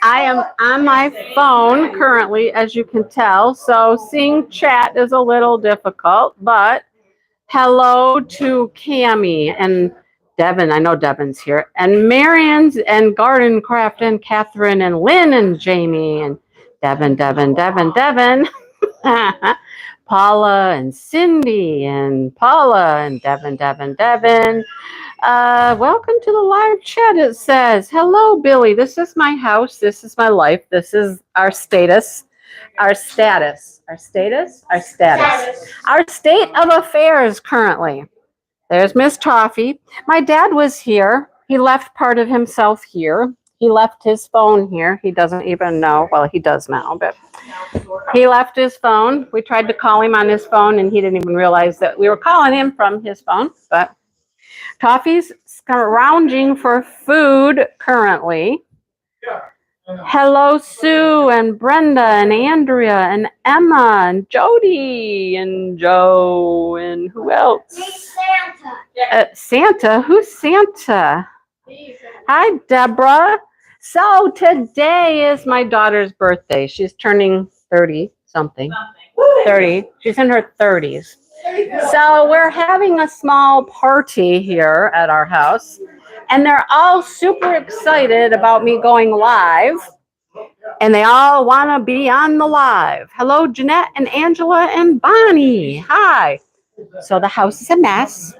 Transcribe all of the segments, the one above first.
I am on my phone currently, as you can tell, so seeing chat is a little difficult, but hello to Cammie and Devin. I know Devin's here. And Marion's and Garden Craft and Catherine and Lynn and Jamie and Devin. Paula and Cindy and Paula and Devin. Welcome to the live chat. It says, hello, Billy. This is my house. This is my life. This is our status. Our state of affairs currently. There's Miss Toffee. My dad was here. He left part of himself here. He left his phone here. He doesn't even know. Well, he does now, but he left his phone. We tried to call him on his phone, and he didn't even realize that we were calling him from his phone. But Toffee's scrounging for food currently. Hello, Sue and Brenda and Andrea and Emma and Jody and Joe and who else? Santa. Santa? Who's Santa? Hi, Deborah. So today is my daughter's birthday. She's turning 30 something. 30. She's in her 30s. So we're having a small party here at our house. And they're all super excited about me going live. And they all want to be on the live. Hello, Jeanette and Angela and Bonnie. Hi. So the house is a mess.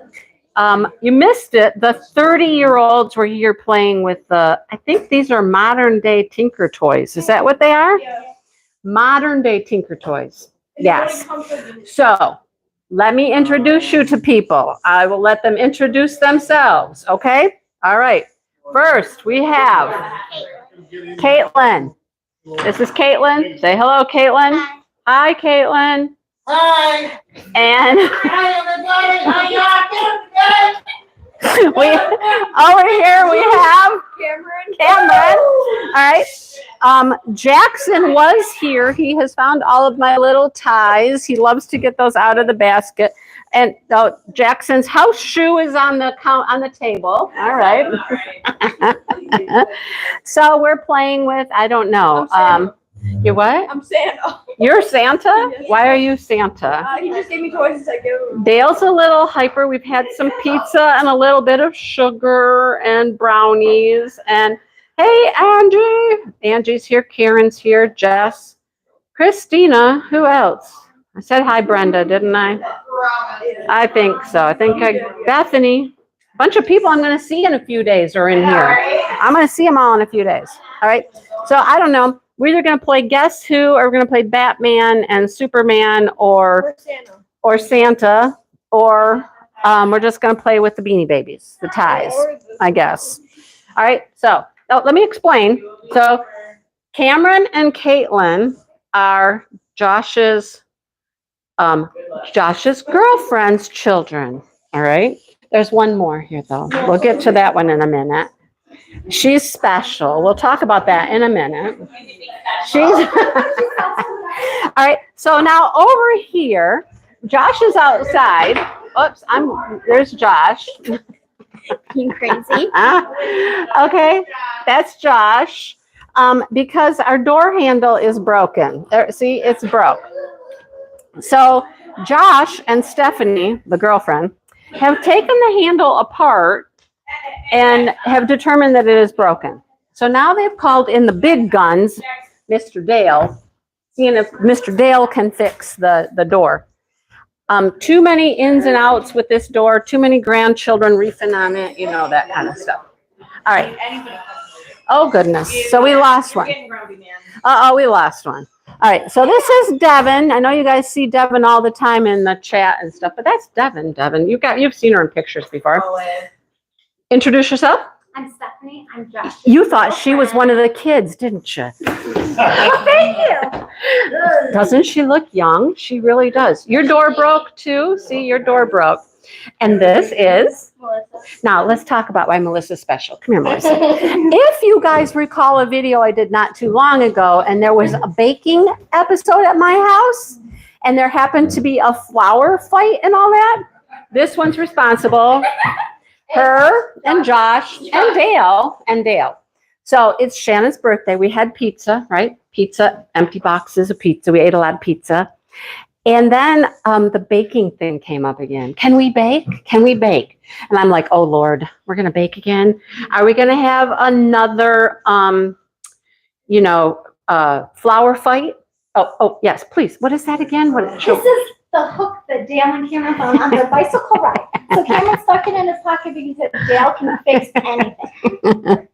You missed it. The 30-year-olds were here playing with I think these are modern day Tinker Toys. Is that what they are? Modern day Tinker Toys. Yes. So let me introduce you to people. I will let them introduce themselves. Okay? All right. First, we have Caitlin. This is Caitlin. Say hello, Caitlin. Hi, Caitlin. Hi. And Hi, everybody. over here we have Cameron. All right. Jackson was here. He has found all of my little ties. He loves to get those out of the basket. And Jackson's house shoe is on the table. All right. So we're playing with, I don't know. You what? I'm Santa. You're Santa? Why are you Santa? He just gave me toys as I go. Dale's a little hyper. We've had some pizza and a little bit of sugar and brownies. And hey, Angie. Angie's here. Karen's here. Jess. Christina. Who else? I said hi, Brenda, didn't I? I think so. I think Bethany. A bunch of people I'm going to see in a few days are in here. I'm going to see them all in a few days. All right. So I don't know. We're either going to play Guess Who, or we're going to play Batman and Superman, or Santa, or we're just going to play with the Beanie Babies, the ties, I guess. All right. So let me explain. So Cameron and Caitlin are Josh's girlfriend's children. All right. There's one more here, though. We'll get to that one in a minute. She's special. We'll talk about that in a minute. She's all right. So now over here, Josh is outside. Oops, there's Josh. You crazy? Okay, that's Josh. Because our door handle is broken. See, it's broke. So Josh and Stephanie, the girlfriend, have taken the handle apart and have determined that it is broken. So now they've called in the big guns, Mr. Dale, seeing if Mr. Dale can fix the door. Too many ins and outs with this door, too many grandchildren reefing on it, you know, that kind of stuff. All right. Oh, goodness. So we lost one. Uh-oh, we lost one. All right, so this is Devin. I know you guys see Devin all the time in the chat and stuff, but that's Devin. Devin, you've seen her in pictures before. Introduce yourself. I'm Stephanie. I'm Josh. You thought she was one of the kids, didn't you? Thank you. Doesn't she look young? She really does. Your door broke too. See, your door broke. And this is Melissa. Now let's talk about why Melissa's special. Come here, Melissa. If you guys recall a video I did not too long ago, and there was a baking episode at my house, and there happened to be a flour fight and all that, this one's responsible. Her and Josh and Dale. So it's Shannon's birthday. We had pizza, right? Pizza, empty boxes of pizza. We ate a lot of pizza. And then the baking thing came up again. Can we bake? Can we bake? And I'm like, oh, Lord, we're going to bake again? Are we going to have another, flower fight? Oh, yes, please. What is that again? This is the hook that Dale and Cameron found on their bicycle ride. So Cameron stuck it in his pocket because Dale can fix anything. So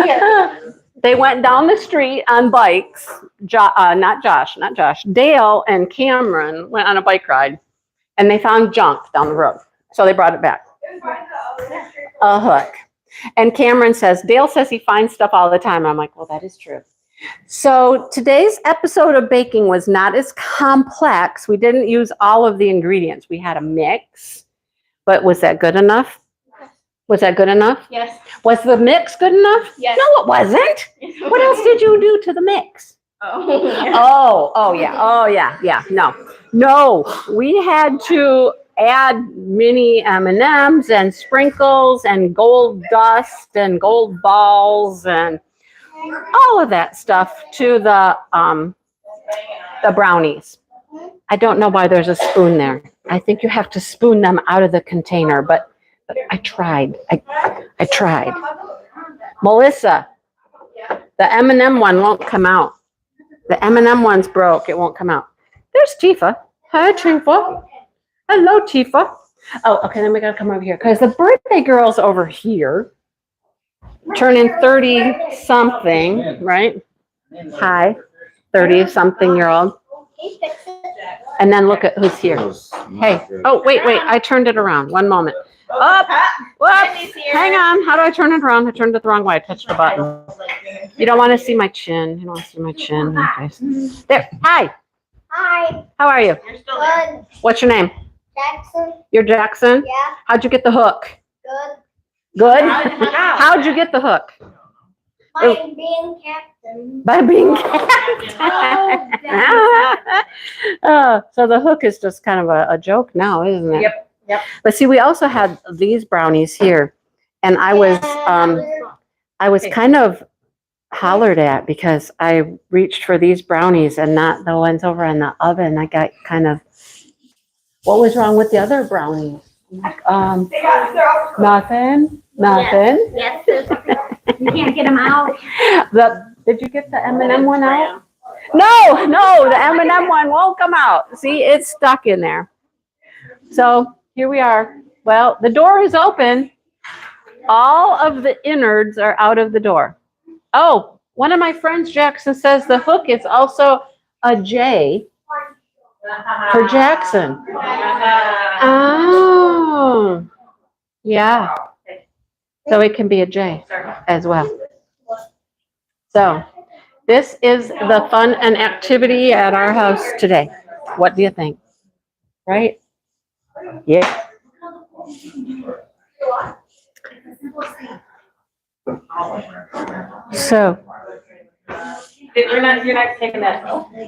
here. They went down the street on bikes. Not Josh. Dale and Cameron went on a bike ride, and they found junk down the road. So they brought it back. A hook. And Cameron says, Dale says he finds stuff all the time. I'm like, well, that is true. So today's episode of baking was not as complex. We didn't use all of the ingredients. We had a mix, but was that good enough? Was that good enough? Yes. Was the mix good enough? Yes. No, it wasn't. What else did you do to the mix? Oh, yeah. No, we had to add mini M&Ms and sprinkles and gold dust and gold balls and all of that stuff to the brownies. I don't know why there's a spoon there. I think you have to spoon them out of the container, but I tried. I tried. Melissa, the M&M one won't come out. The M&M one's broke. It won't come out. There's Tifa. Hi, Tifa. Hello, Tifa. Oh, okay, then we gotta come over here because the birthday girl's over here, turning 30-something, right? Hi, 30-something-year-old. And then look at who's here. Hey, oh, wait, I turned it around. One moment. Up, whoops, hang on. How do I turn it around? I turned it the wrong way. I touched the button. You don't want to see my chin. You don't want to see my chin. Okay. There, hi. Hi. How are you? Good. What's your name? Jackson. You're Jackson? Yeah. How'd you get the hook? Good. Good? How'd you get the hook? By being captain. By being so the hook is just kind of a joke now, isn't it? Yep. But see, we also had these brownies here, and I was kind of hollered at because I reached for these brownies and not the ones over in the oven. I got kind of, what was wrong with the other brownies? Nothing. Yes. You can't get them out. Did you get the M&M one out? No, the M&M one won't come out. See, it's stuck in there. So here we are. Well, the door is open. All of the innards are out of the door. Oh, one of my friends, Jackson, says the hook is also a J for Jackson. Oh, yeah. So it can be a J as well. So this is the fun and activity at our house today. What do you think? Right? Yeah. So You're not taking that.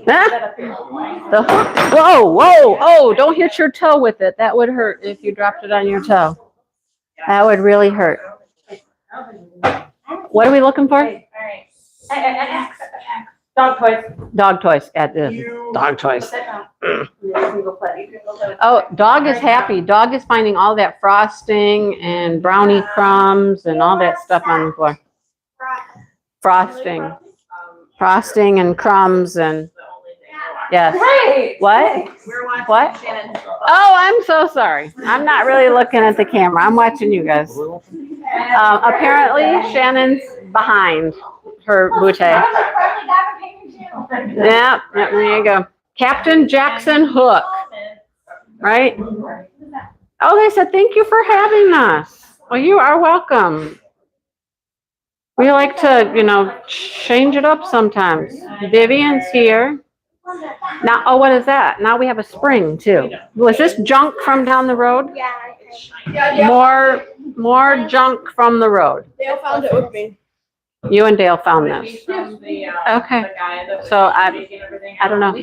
the hook. Whoa, don't hit your toe with it. That would hurt if you dropped it on your toe. That would really hurt. What are we looking for? All right. Dog toys. Dog toys. Dog toys. Oh, dog is happy. Dog is finding all that frosting and brownie crumbs and all that stuff on the floor. Frosting and crumbs and yes. Right. What? We're watching What? Shannon's. Oh, I'm so sorry. I'm not really looking at the camera. I'm watching you guys. Apparently, Shannon's behind her bootay. Yeah, there you go. Captain Jackson Hook, right? Oh, they said, thank you for having us. Well, you are welcome. We like to, change it up sometimes. Vivian's here. Now, oh, what is that? Now we have a spring, too. Was this junk from down the road? Yeah. More junk from the road. Dale found it with me. You and Dale found this. Okay. So I don't know.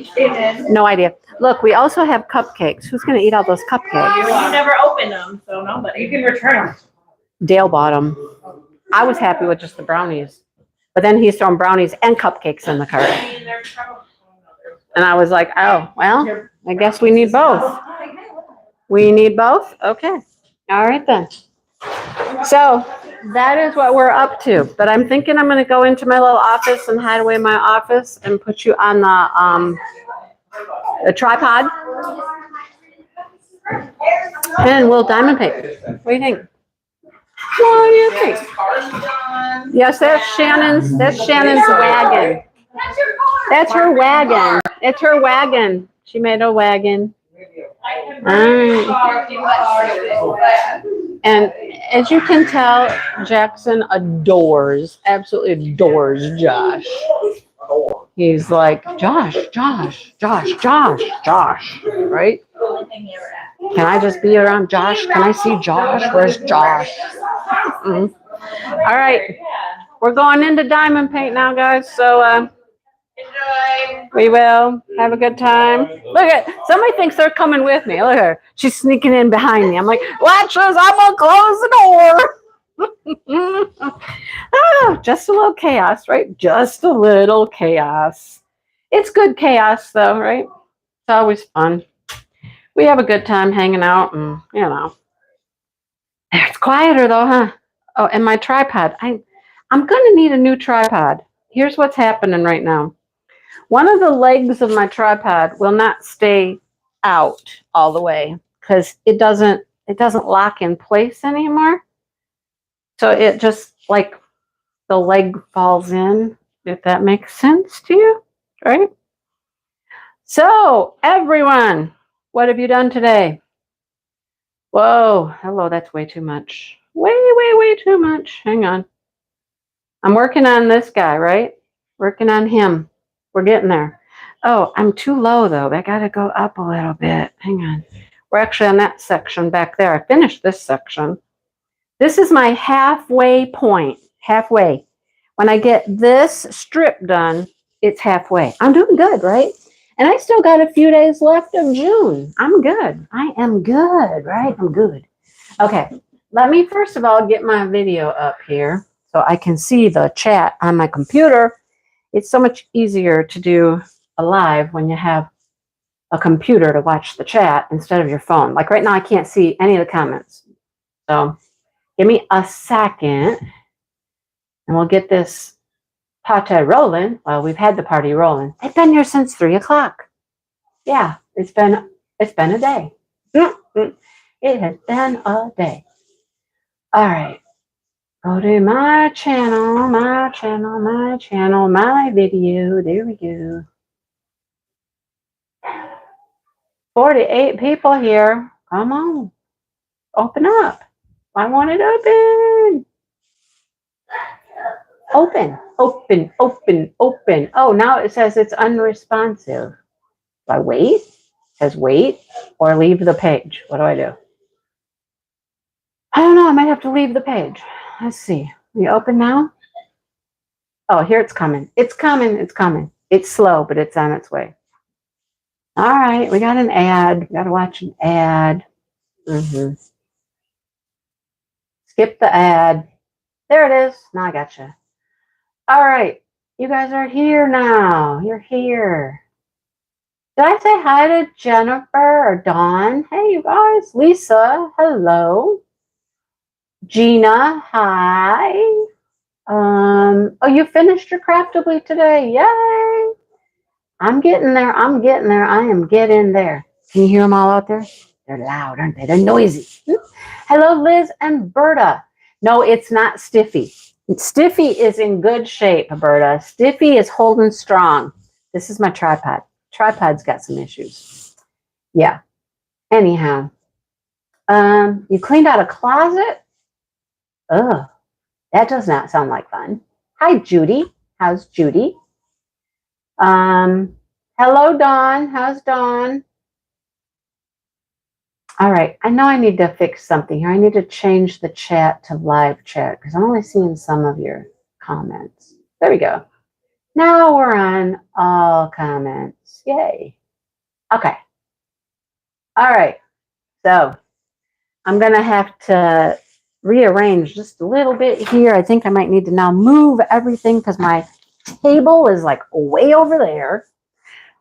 No idea. Look, we also have cupcakes. Who's going to eat all those cupcakes? You never opened them, so nobody. You can return them. Dale bought them. I was happy with just the brownies. But then he's throwing brownies and cupcakes in the cart. I mean, they're probably. And I was like, oh, well, I guess we need both. We need both? Okay. All right then. So that is what we're up to. But I'm thinking I'm going to go into my little office and hide away in my office and put you on the tripod. And we'll diamond paint. What do you think? What do you think? Yes, that's Shannon's wagon. That's her wagon. It's her wagon. She made a wagon. And as you can tell, Jackson absolutely adores Josh. He's like, Josh, right? Can I just be around Josh? Can I see Josh? Where's Josh? Mm. All right. We're going into diamond paint now, guys. So we will have a good time. Look at somebody thinks they're coming with me. Look at her. She's sneaking in behind me. I'm like, watch this. I'm gonna close the door. Oh, just a little chaos, right? Just a little chaos. It's good chaos, though, right? It's always fun. We have a good time hanging out, and you know, it's quieter though, huh? Oh, and my tripod. I'm gonna need a new tripod. Here's what's happening right now. One of the legs of my tripod will not stay out all the way because it doesn't lock in place anymore. So it just like the leg falls in, if that makes sense to you, right? So everyone, what have you done today? Whoa, hello, that's way too much. Way too much. Hang on. I'm working on this guy, right? Working on him. We're getting there. Oh, I'm too low though. I gotta go up a little bit. Hang on. We're actually on that section back there. I finished this section. This is my halfway point. Halfway. When I get this strip done, it's halfway. I'm doing good, right? And I still got a few days left of June. I'm good. I am good, right? I'm good. Okay. Let me first of all get my video up here so I can see the chat on my computer. It's so much easier to do a live when you have a computer to watch the chat instead of your phone. Like right now, I can't see any of the comments. So give me a second and we'll get this party rolling. Well, we've had the party rolling. I've been here since 3 o'clock. Yeah, it's been a day. It has been a day. All right. Go to my channel, my video. There we go. 48 people here. Come on. Open up. I want it open. Open. Oh, now it says it's unresponsive. Do I wait? It says wait or leave the page. What do I do? I don't know. I might have to leave the page. Let's see. We open now? Oh, here it's coming. It's coming. It's slow, but it's on its way. All right. We got an ad. We got to watch an ad. Skip the ad. There it is. Now I got you. All right. You guys are here now. You're here. Did I say hi to Jennifer or Dawn? Hey, you guys. Lisa, hello. Gina, hi. Oh, you finished your Craftably today. Yay. I'm getting there. I am getting there. Can you hear them all out there? They're loud, aren't they? They're noisy. Hello, Liz and Berta. No, it's not Stiffy. Stiffy is in good shape, Berta. Stiffy is holding strong. This is my tripod. Tripod's got some issues. Yeah. Anyhow, you cleaned out a closet? Ugh, that does not sound like fun. Hi, Judy. How's Judy? Hello, Dawn. How's Dawn? All right. I know I need to fix something here. I need to change the chat to live chat because I'm only seeing some of your comments. There we go. Now we're on all comments. Yay. Okay. All right. So I'm going to have to rearrange just a little bit here. I think I might need to now move everything because my table is like way over there.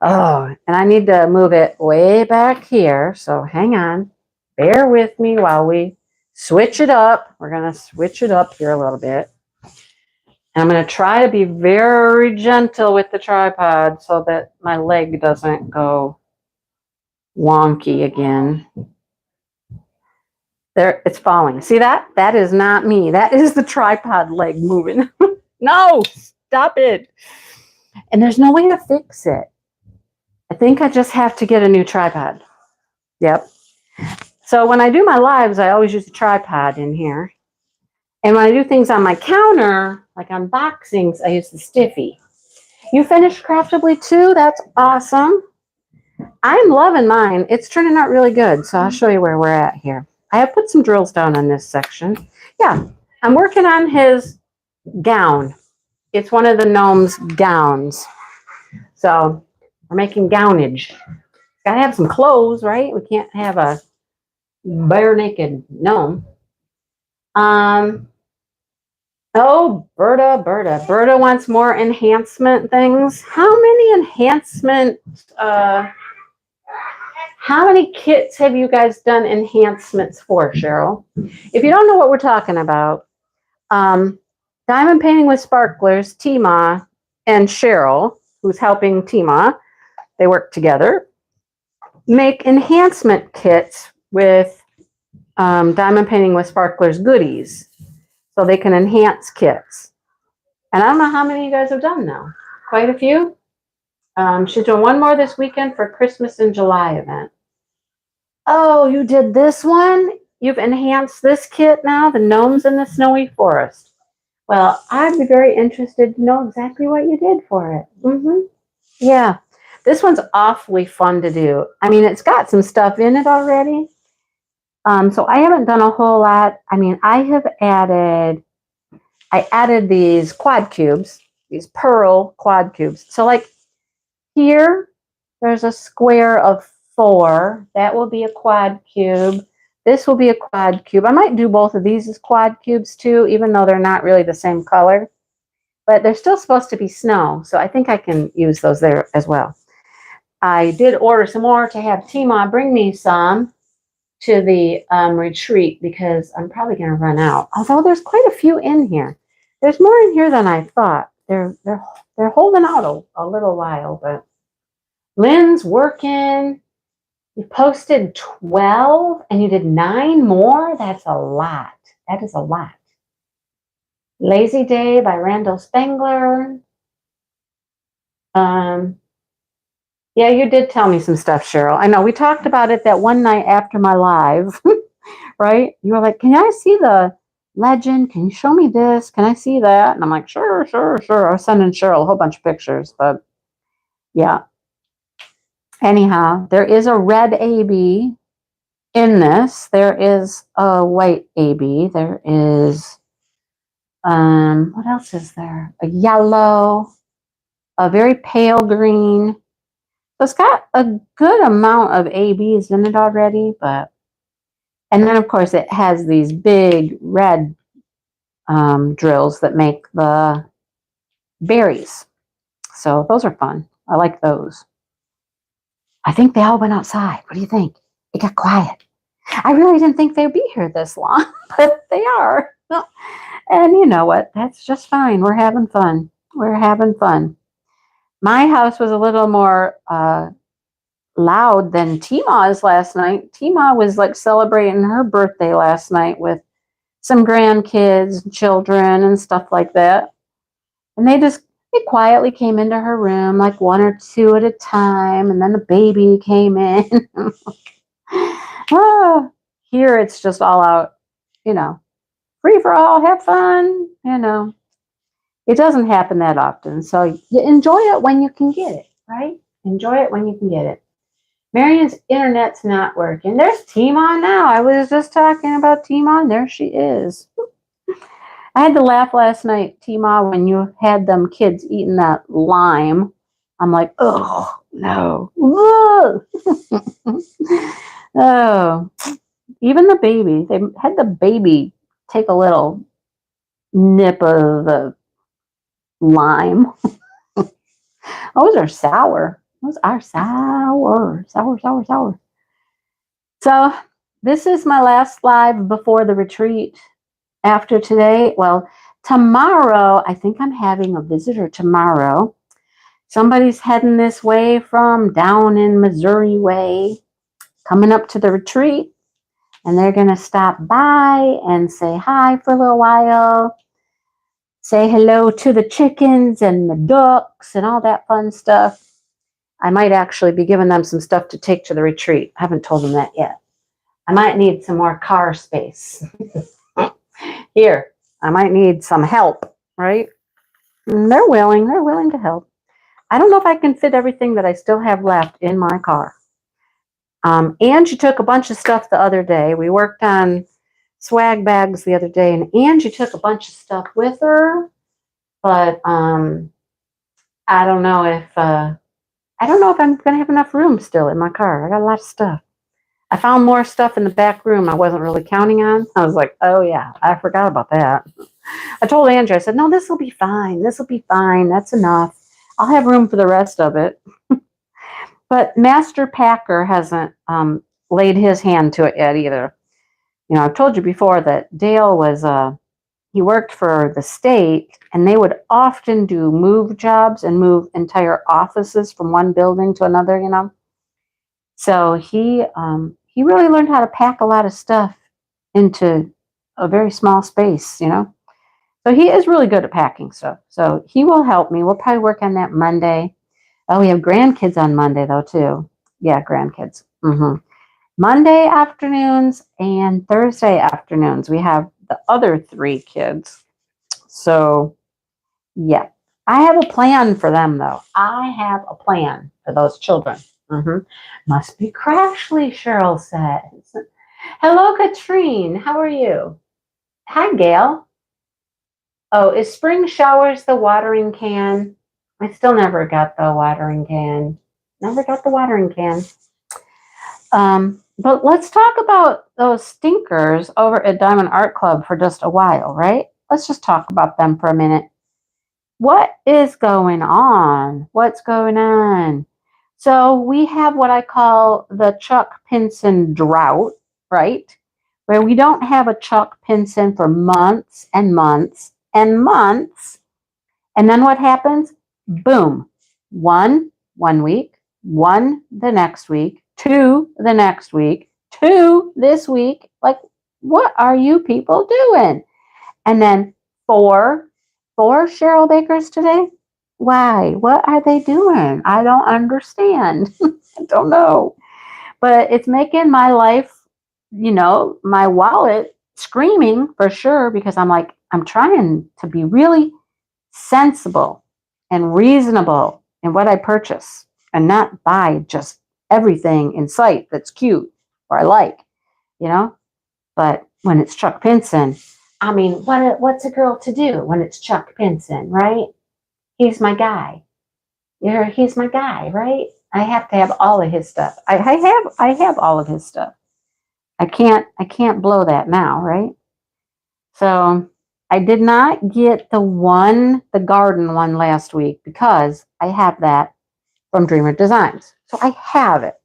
Oh, and I need to move it way back here. So hang on. Bear with me while we switch it up. We're going to switch it up here a little bit. And I'm going to try to be very gentle with the tripod so that my leg doesn't go wonky again. There, it's falling. See that? That is not me. That is the tripod leg moving. No, stop it. And there's no way to fix it. I think I just have to get a new tripod. Yep. So when I do my lives, I always use a tripod in here. And when I do things on my counter, like unboxings, I use the Stiffy. You finished Craftably too? That's awesome. I'm loving mine. It's turning out really good. So I'll show you where we're at here. I have put some drills down on this section. Yeah, I'm working on his gown. It's one of the gnome's gowns. So we're making gownage. Gotta have some clothes, right? We can't have a bare naked gnome. Oh, Berta wants more enhancement things. How many enhancement, how many kits have you guys done enhancements for, Cheryl? If you don't know what we're talking about, Diamond Painting with Sparklers, Tima and Cheryl, who's helping Tima, they work together, make enhancement kits with Diamond Painting with Sparklers goodies. So they can enhance kits. And I don't know how many you guys have done now. Quite a few. She's doing one more this weekend for Christmas in July event. Oh, you did this one? You've enhanced this kit now, the Gnomes in the Snowy Forest. Well, I'd be very interested to know exactly what you did for it. Yeah, this one's awfully fun to do. I mean, it's got some stuff in it already. So I haven't done a whole lot. I mean, I added these quad cubes, these pearl quad cubes. So like here, there's a square of 4. That will be a quad cube. This will be a quad cube. I might do both of these as quad cubes too, even though they're not really the same color. But they're still supposed to be snow, so I think I can use those there as well. I did order some more to have Tima bring me some to the retreat because I'm probably going to run out. Although there's quite a few in here. There's more in here than I thought. They're holding out a little while, but Lynn's working. You posted 12 and you did 9 more? That's a lot. That is a lot. Lazy Day by Randall Spangler. Yeah, you did tell me some stuff, Cheryl. I know we talked about it that one night after my live, right? You were like, can I see the legend? Can you show me this? Can I see that? And I'm like, sure. I was sending Cheryl a whole bunch of pictures, but yeah. Anyhow, there is a red AB in this. There is a white AB. There is, what else is there? A yellow, a very pale green. So it's got a good amount of ABs in it already, but, and then of course it has these big red drills that make the berries. So those are fun. I like those. I think they all went outside. What do you think? It got quiet. I really didn't think they'd be here this long, but they are. And you know what? That's just fine. We're having fun. We're having fun. My house was a little more loud than Tima's last night. Tima was like celebrating her birthday last night with some grandkids and children and stuff like that. And they quietly came into her room, like 1 or 2 at a time. And then the baby came in. Here it's just all out, free for all, have fun, It doesn't happen that often. So you enjoy it when you can get it, right? Enjoy it when you can get it. Marion's internet's not working. There's Tima now. I was just talking about Tima. There she is. I had to laugh last night, Tima, when you had them kids eating that lime. I'm like, oh, no. Oh, even the baby. They had the baby take a little nip of the lime. Those are sour. Those are sour, sour, sour, sour. So this is my last live before the retreat. After today, well, tomorrow, I think I'm having a visitor tomorrow. Somebody's heading this way from down in Missouri way, coming up to the retreat, and they're going to stop by and say hi for a little while, say hello to the chickens and the ducks and all that fun stuff. I might actually be giving them some stuff to take to the retreat. I haven't told them that yet. I might need some more car space. Here, I might need some help, right? And they're willing to help. I don't know if I can fit everything that I still have left in my car. Angie took a bunch of stuff the other day. We worked on swag bags the other day, and Angie took a bunch of stuff with her, but I don't know if I'm going to have enough room still in my car. I got a lot of stuff. I found more stuff in the back room I wasn't really counting on. I was like, oh yeah, I forgot about that. I told Andrew, I said, no, this will be fine. This will be fine. That's enough. I'll have room for the rest of it. But Master Packer hasn't laid his hand to it yet either. You know, I've told you before that Dale was, he worked for the state, and they would often do move jobs and move entire offices from one building to another, you know. So he really learned how to pack a lot of stuff into a very small space, you know. So he is really good at packing stuff. So he will help me. We'll probably work on that Monday. Oh, we have grandkids on Monday though too. Yeah, grandkids. Monday afternoons and Thursday afternoons. We have the other 3 kids. So yeah, I have a plan for them though. I have a plan for those children. Must be Crashly, Cheryl says. Hello, Katrine. How are you? Hi, Gail. Oh, is spring showers the watering can? I still never got the watering can. Never got the watering can. But let's talk about those stinkers over at Diamond Art Club for just a while, right? Let's just talk about them for a minute. What is going on? What's going on? So we have what I call the Chuck Pinson drought, right? Where we don't have a Chuck Pinson for months and months and months. And then what happens? Boom. One week, one the next week, 2 the next week, 2 this week. Like, what are you people doing? And then 4 Cheryl Bakers today. Why? What are they doing? I don't understand. I don't know. But it's making my life, you know, my wallet screaming for sure, because I'm like, I'm trying to be really sensible and reasonable in what I purchase and not buy just everything in sight that's cute or I like, you know. But when it's Chuck Pinson, I mean, what's a girl to do when it's Chuck Pinson, right? He's my guy. He's my guy, right? I have to have all of his stuff. I have all of his stuff. I can't blow that now, right? So I did not get the garden one last week because I have that from Dreamer Designs. So I have it.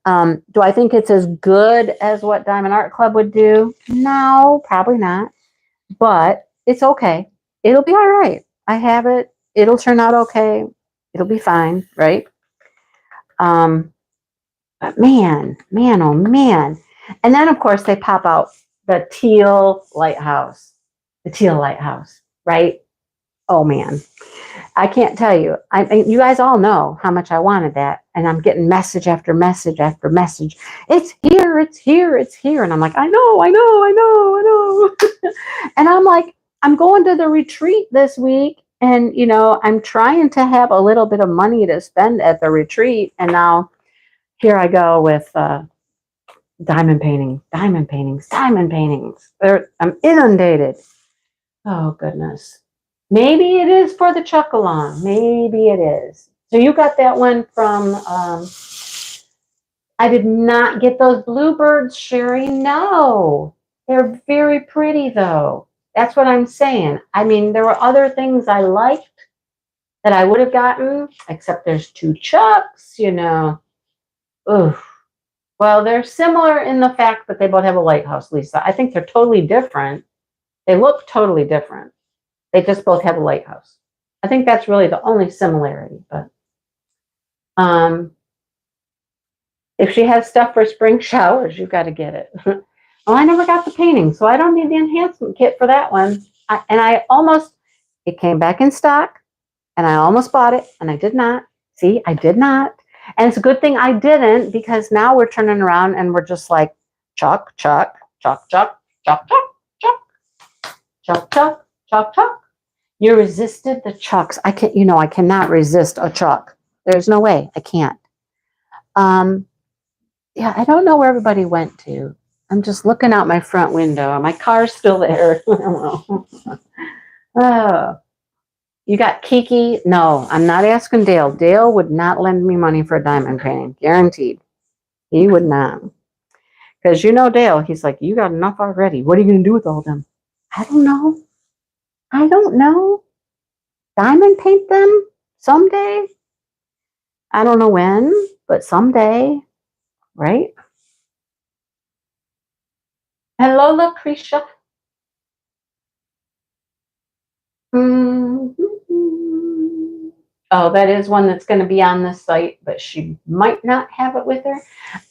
Do I think it's as good as what Diamond Art Club would do? No, probably not. But it's okay. It'll be all right. I have it. It'll turn out okay. It'll be fine, right? But man, oh man. And then, of course, they pop out the teal lighthouse. The teal lighthouse, right? Oh, man. I can't tell you. You guys all know how much I wanted that. And I'm getting message after message after message. It's here, it's here, it's here. And I'm like, I know. And I'm like, I'm going to the retreat this week. And, you know, I'm trying to have a little bit of money to spend at the retreat. And now here I go with diamond paintings. I'm inundated. Oh, goodness. Maybe it is for the chuck-along. Maybe it is. So you got that one from, I did not get those bluebirds, Sherry. No. They're very pretty though. That's what I'm saying. I mean, there were other things I liked that I would have gotten, except there's two Chucks, you know. Oof. Well, they're similar in the fact that they both have a lighthouse, Lisa. I think they're totally different. They look totally different. They just both have a lighthouse. I think that's really the only similarity. But if she has stuff for spring showers, you've got to get it. Well, I never got the painting, so I don't need the enhancement kit for that one. It came back in stock, and I almost bought it, and I did not. See, I did not. And it's a good thing I didn't, because now we're turning around and we're just like, Chuck, Chuck, Chuck, Chuck, Chuck, Chuck, Chuck, Chuck, Chuck, Chuck, Chuck. You resisted the Chucks. I cannot resist a Chuck. There's no way. I can't. Yeah, I don't know where everybody went to. I'm just looking out my front window. My car's still there. Oh, you got Kiki? No, I'm not asking Dale. Dale would not lend me money for a diamond painting. Guaranteed. He would not. Because you know Dale, he's like, you got enough already. What are you going to do with all of them? I don't know. I don't know. Diamond paint them someday? I don't know when, but someday, right? Hello, Lucretia. Mm-hmm. Oh, that is one that's going to be on the site, but she might not have it with her.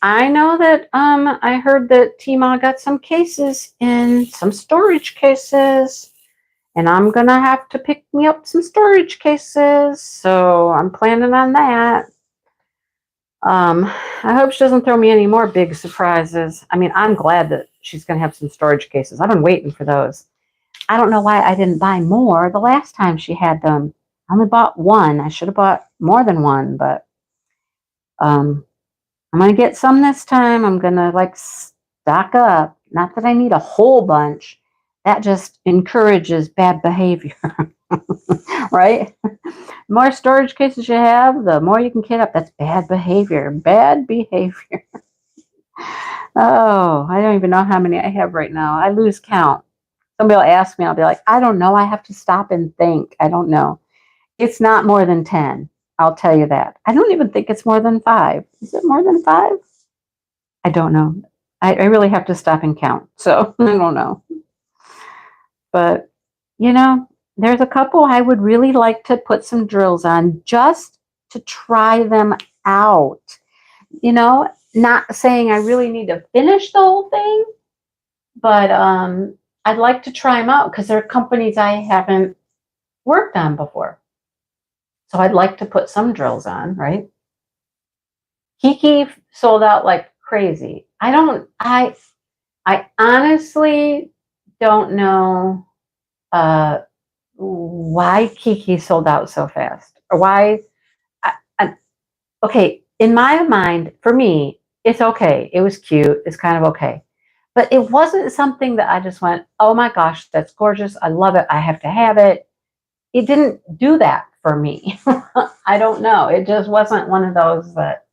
I know that I heard that T-Ma got some cases in some storage cases, and I'm going to have to pick me up some storage cases, so I'm planning on that. I hope she doesn't throw me any more big surprises. I mean, I'm glad that she's going to have some storage cases. I've been waiting for those. I don't know why I didn't buy more the last time she had them. I only bought one. I should have bought more than one, but I'm going to get some this time. I'm going to like stock up. Not that I need a whole bunch. That just encourages bad behavior, right? The more storage cases you have, the more you can get up. That's bad behavior. Bad behavior. Oh, I don't even know how many I have right now. I lose count. Somebody will ask me, I'll be like, I don't know. I have to stop and think. I don't know. It's not more than 10. I'll tell you that. I don't even think it's more than 5. Is it more than 5? I don't know. I really have to stop and count. So I don't know. But, there's a couple I would really like to put some drills on just to try them out. Not saying I really need to finish the whole thing, but I'd like to try them out because they're companies I haven't worked on before. So I'd like to put some drills on, right? Kiki sold out like crazy. I honestly don't know why Kiki sold out so fast, or why. Okay, in my mind, for me, it's okay. It was cute. It's kind of okay. But it wasn't something that I just went, oh my gosh, that's gorgeous. I love it. I have to have it. It didn't do that for me. I don't know. It just wasn't one of those that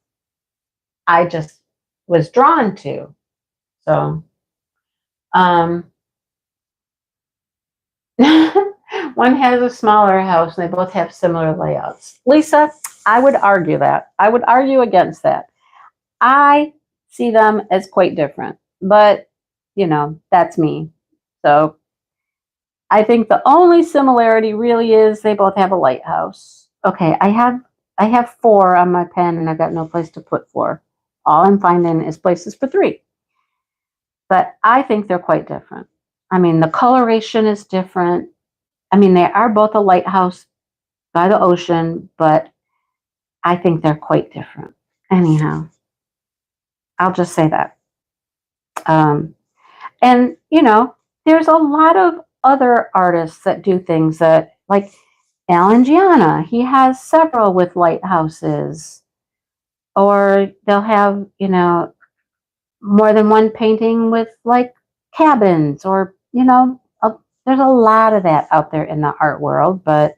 I just was drawn to. So, one has a smaller house and they both have similar layouts. Lisa, I would argue that. I would argue against that. I see them as quite different, but that's me. So I think the only similarity really is they both have a lighthouse. Okay, I have 4 on my pen and I've got no place to put 4. All I'm finding is places for 3. But I think they're quite different. I mean, the coloration is different. I mean, they are both a lighthouse by the ocean, but I think they're quite different. Anyhow, I'll just say that. And, there's a lot of other artists that do things that, like Alan Gianna, he has several with lighthouses. Or they'll have, more than one painting with like cabins, or, there's a lot of that out there in the art world. But,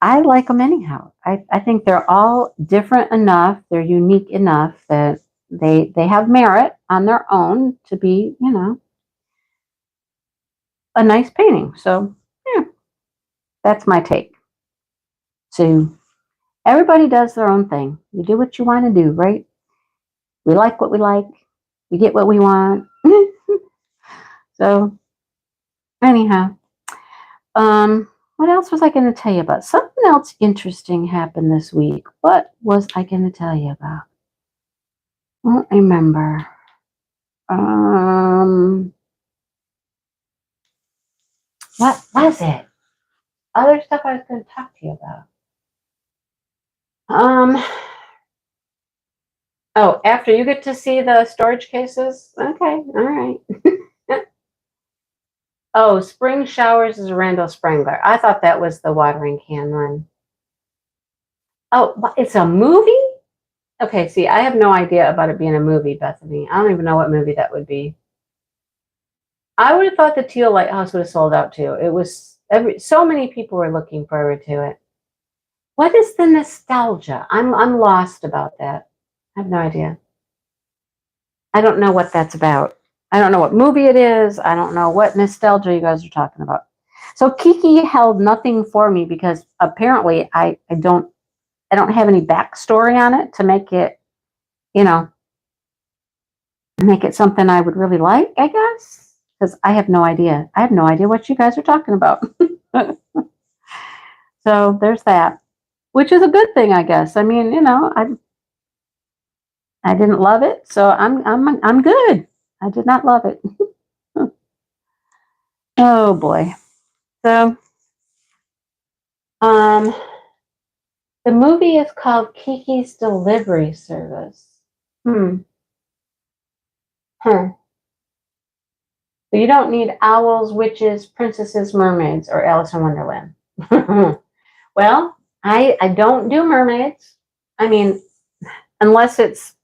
I like them anyhow. I think they're all different enough. They're unique enough that they have merit on their own to be, a nice painting. So yeah, that's my take. So everybody does their own thing. You do what you want to do, right? We like what we like. We get what we want. So anyhow, what else was I going to tell you about? Something else interesting happened this week. What was I going to tell you about? I don't remember. What was it? Other stuff I was going to talk to you about. Oh, after you get to see the storage cases? Okay, all right. Oh, Spring Showers is Randall Sprangler. I thought that was the watering can one. Oh, it's a movie? Okay, see, I have no idea about it being a movie, Bethany. I don't even know what movie that would be. I would have thought the Teal Lighthouse would have sold out too. It was so many people were looking forward to it. What is the nostalgia? I'm lost about that. I have no idea. I don't know what that's about. I don't know what movie it is. I don't know what nostalgia you guys are talking about. So Kiki held nothing for me because apparently I don't have any backstory on it to make it, make it something I would really like, I guess. Because I have no idea. I have no idea what you guys are talking about. So there's that, which is a good thing, I guess. I mean, I didn't love it, so I'm good. I did not love it. Oh boy. So the movie is called Kiki's Delivery Service. Huh. So you don't need owls, witches, princesses, mermaids, or Alice in Wonderland. Well, I don't do mermaids. I mean, unless it's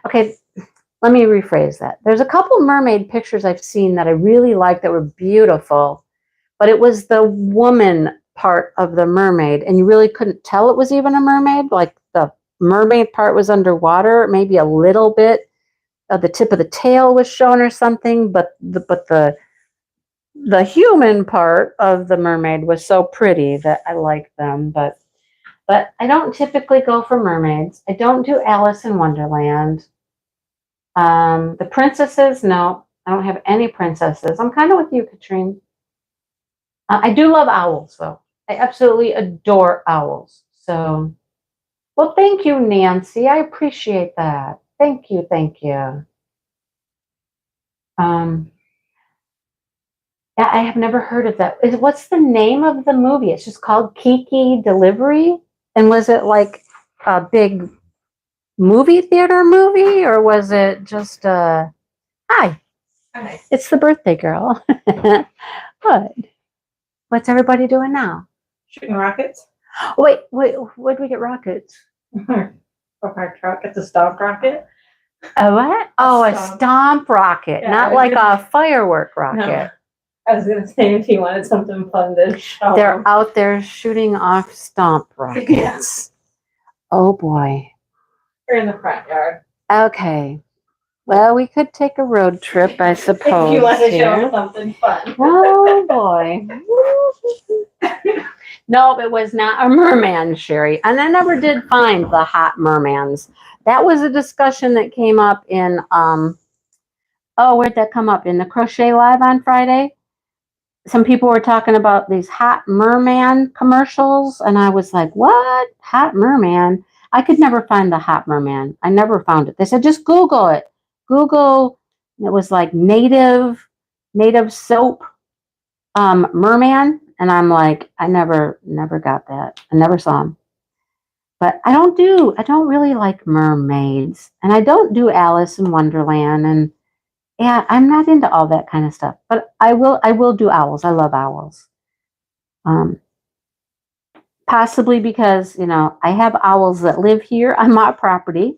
okay. Let me rephrase that. There's a couple mermaid pictures I've seen that I really liked that were beautiful, but it was the woman part of the mermaid, and you really couldn't tell it was even a mermaid. Like the mermaid part was underwater, maybe a little bit of the tip of the tail was shown or something, but the human part of the mermaid was so pretty that I liked them. But I don't typically go for mermaids. I don't do Alice in Wonderland. The princesses, no, I don't have any princesses. I'm kind of with you, Katrine. I do love owls, though. I absolutely adore owls. So, well, thank you, Nancy. I appreciate that. Thank you, thank you. Yeah, I have never heard of that. What's the name of the movie? It's just called Kiki Delivery. And was it like a big movie theater movie, or was it just hi? Hi. It's the birthday girl. What? What's everybody doing now? Shooting rockets. Wait, where'd we get rockets? From our truck. It's a stock rocket. A what? Oh, a Stomp. stomp rocket, Yeah, not I like didn't- a firework rocket. No. I was gonna say if you wanted something fun to show. They're out there shooting off stomp rockets. Oh boy. We're in the front yard. Okay. Well, we could take a road trip, I suppose. If you want to show here. them something fun. Oh boy. No, it was not a merman, Sherry. And I never did find the hot mermans. That was a discussion that came up in where'd that come up? In the Crochet Live on Friday? Some people were talking about these hot merman commercials, and I was like, what? Hot merman? I could never find the hot merman. I never found it. They said, just Google it. Google, it was like native soap merman. And I'm like, I never got that. I never saw them. But I don't really like mermaids. And I don't do Alice in Wonderland. And yeah, I'm not into all that kind of stuff. But I will do owls. I love owls. Possibly because, I have owls that live here on my property.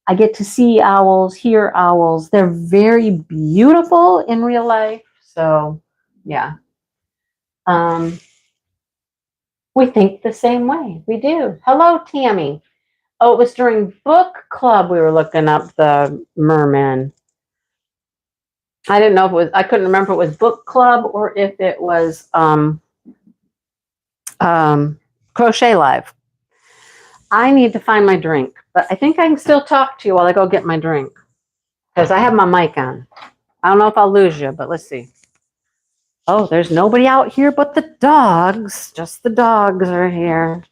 I get to see owls, hear owls. They're very beautiful in real life. So, yeah. We think the same way. We do. Hello, Tammy. Oh, it was during book club we were looking up the merman. I didn't know if it was, I couldn't remember if it was book club or if it was Crochet Live. I need to find my drink, but I think I can still talk to you while I go get my drink because I have my mic on. I don't know if I'll lose you, but let's see. Oh, there's nobody out here but the dogs. Just the dogs are here.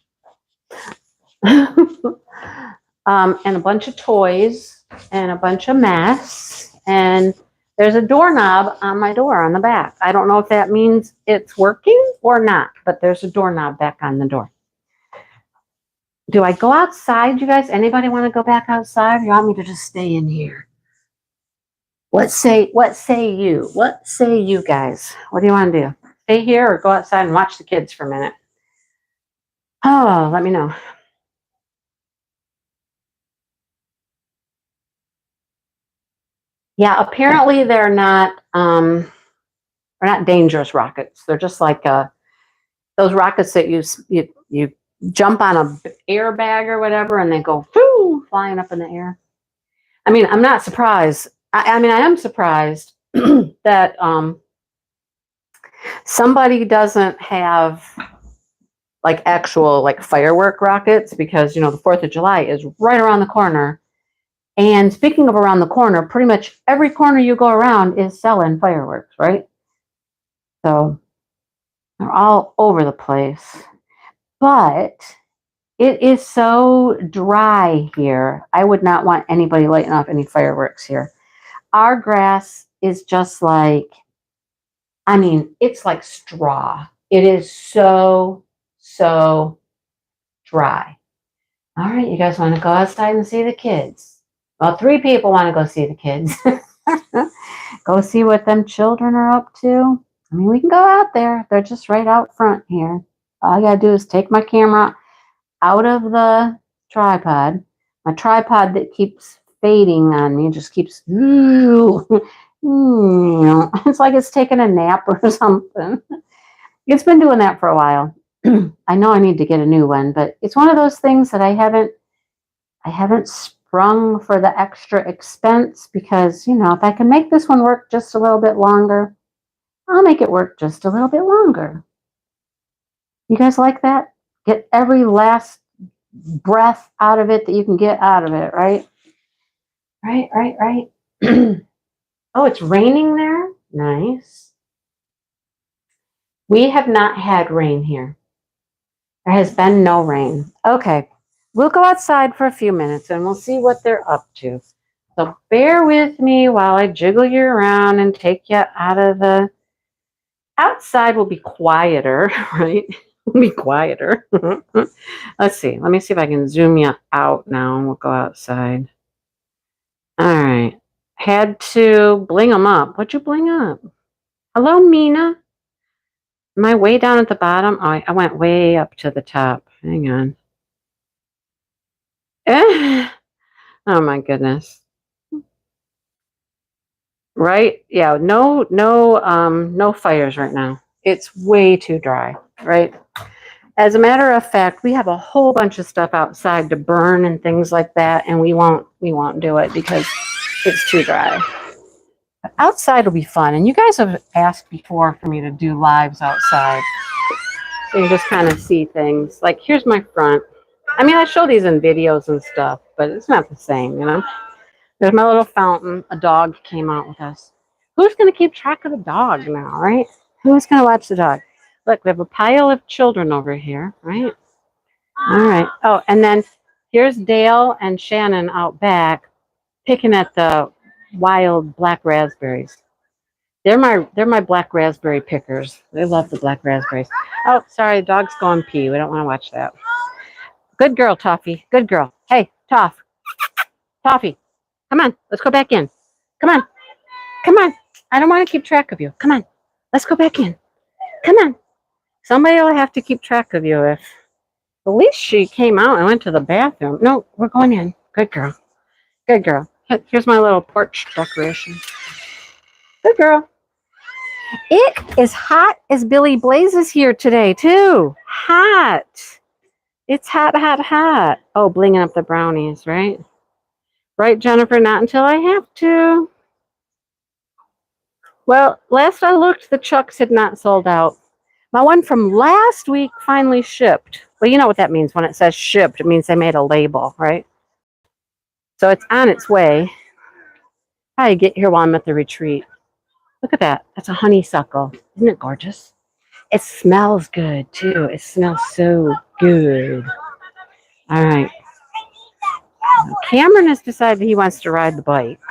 And a bunch of toys and a bunch of mess. And there's a doorknob on my door on the back. I don't know if that means it's working or not, but there's a doorknob back on the door. Do I go outside, you guys? Anybody want to go back outside? Or you want me to just stay in here? What say you? What say you guys? What do you want to do? Stay here or go outside and watch the kids for a minute? Oh, let me know. Yeah, apparently they're not dangerous rockets. They're just like those rockets that you jump on a airbag or whatever, and they go whoo, flying up in the air. I mean, I'm not surprised. I mean, I am surprised that somebody doesn't have like actual like firework rockets because the 4th of July is right around the corner. And speaking of around the corner, pretty much every corner you go around is selling fireworks, right? So they're all over the place. But it is so dry here. I would not want anybody lighting off any fireworks here. Our grass is just like, I mean, it's like straw. It is so dry. All right, you guys want to go outside and see the kids? Well, 3 people want to go see the kids. Go see what them children are up to. I mean, we can go out there. They're just right out front here. All I got to do is take my camera out of the tripod. My tripod that keeps fading on me just keeps, it's like it's taking a nap or something. It's been doing that for a while. I know I need to get a new one, but it's one of those things that I haven't sprung for the extra expense because, if I can make this one work just a little bit longer, I'll make it work just a little bit longer. You guys like that? Get every last breath out of it that you can get out of it, right? Right. Oh, it's raining there? Nice. We have not had rain here. There has been no rain. Okay, we'll go outside for a few minutes and we'll see what they're up to. So bear with me while I jiggle you around and take you out of the... Outside will be quieter, right? Will be quieter. Let's see. Let me see if I can zoom you out now and we'll go outside. All right. Had to bling them up. What'd you bling up? Hello, Mina. Am I way down at the bottom? Oh, I went way up to the top. Hang on. Oh my goodness. Right? Yeah, no fires right now. It's way too dry, right? As a matter of fact, we have a whole bunch of stuff outside to burn and things like that, and we won't do it because it's too dry. But outside will be fun, and you guys have asked before for me to do lives outside. So you just kind of see things. Like, here's my front. I mean, I show these in videos and stuff, but it's not the same, There's my little fountain. A dog came out with us. Who's going to keep track of the dog now, right? Who's going to watch the dog? Look, we have a pile of children over here, right? All right. Oh, and then here's Dale and Shannon out back picking at the wild black raspberries. They're my black raspberry pickers. They love the black raspberries. Oh, sorry, the dog's going pee. We don't want to watch that. Good girl, Toffee. Good girl. Hey, Toffee. Come on, let's go back in. Come on. I don't want to keep track of you. Come on, let's go back in. Come on. Somebody will have to keep track of you. If at least she came out and went to the bathroom. No, we're going in. Good girl. Here's my little porch decoration. Good girl. It is hot as Billy Blazes here today, too. Hot. It's hot, hot, hot. Oh, blinging up the brownies, right? Right, Jennifer? Not until I have to. Well, last I looked, the Chucks had not sold out. My one from last week finally shipped. Well, you know what that means when it says shipped. It means they made a label, right? So it's on its way. I get here while I'm at the retreat. Look at that. That's a honeysuckle. Isn't it gorgeous? It smells good, too. It smells so good. All right. Cameron has decided he wants to ride the bikes.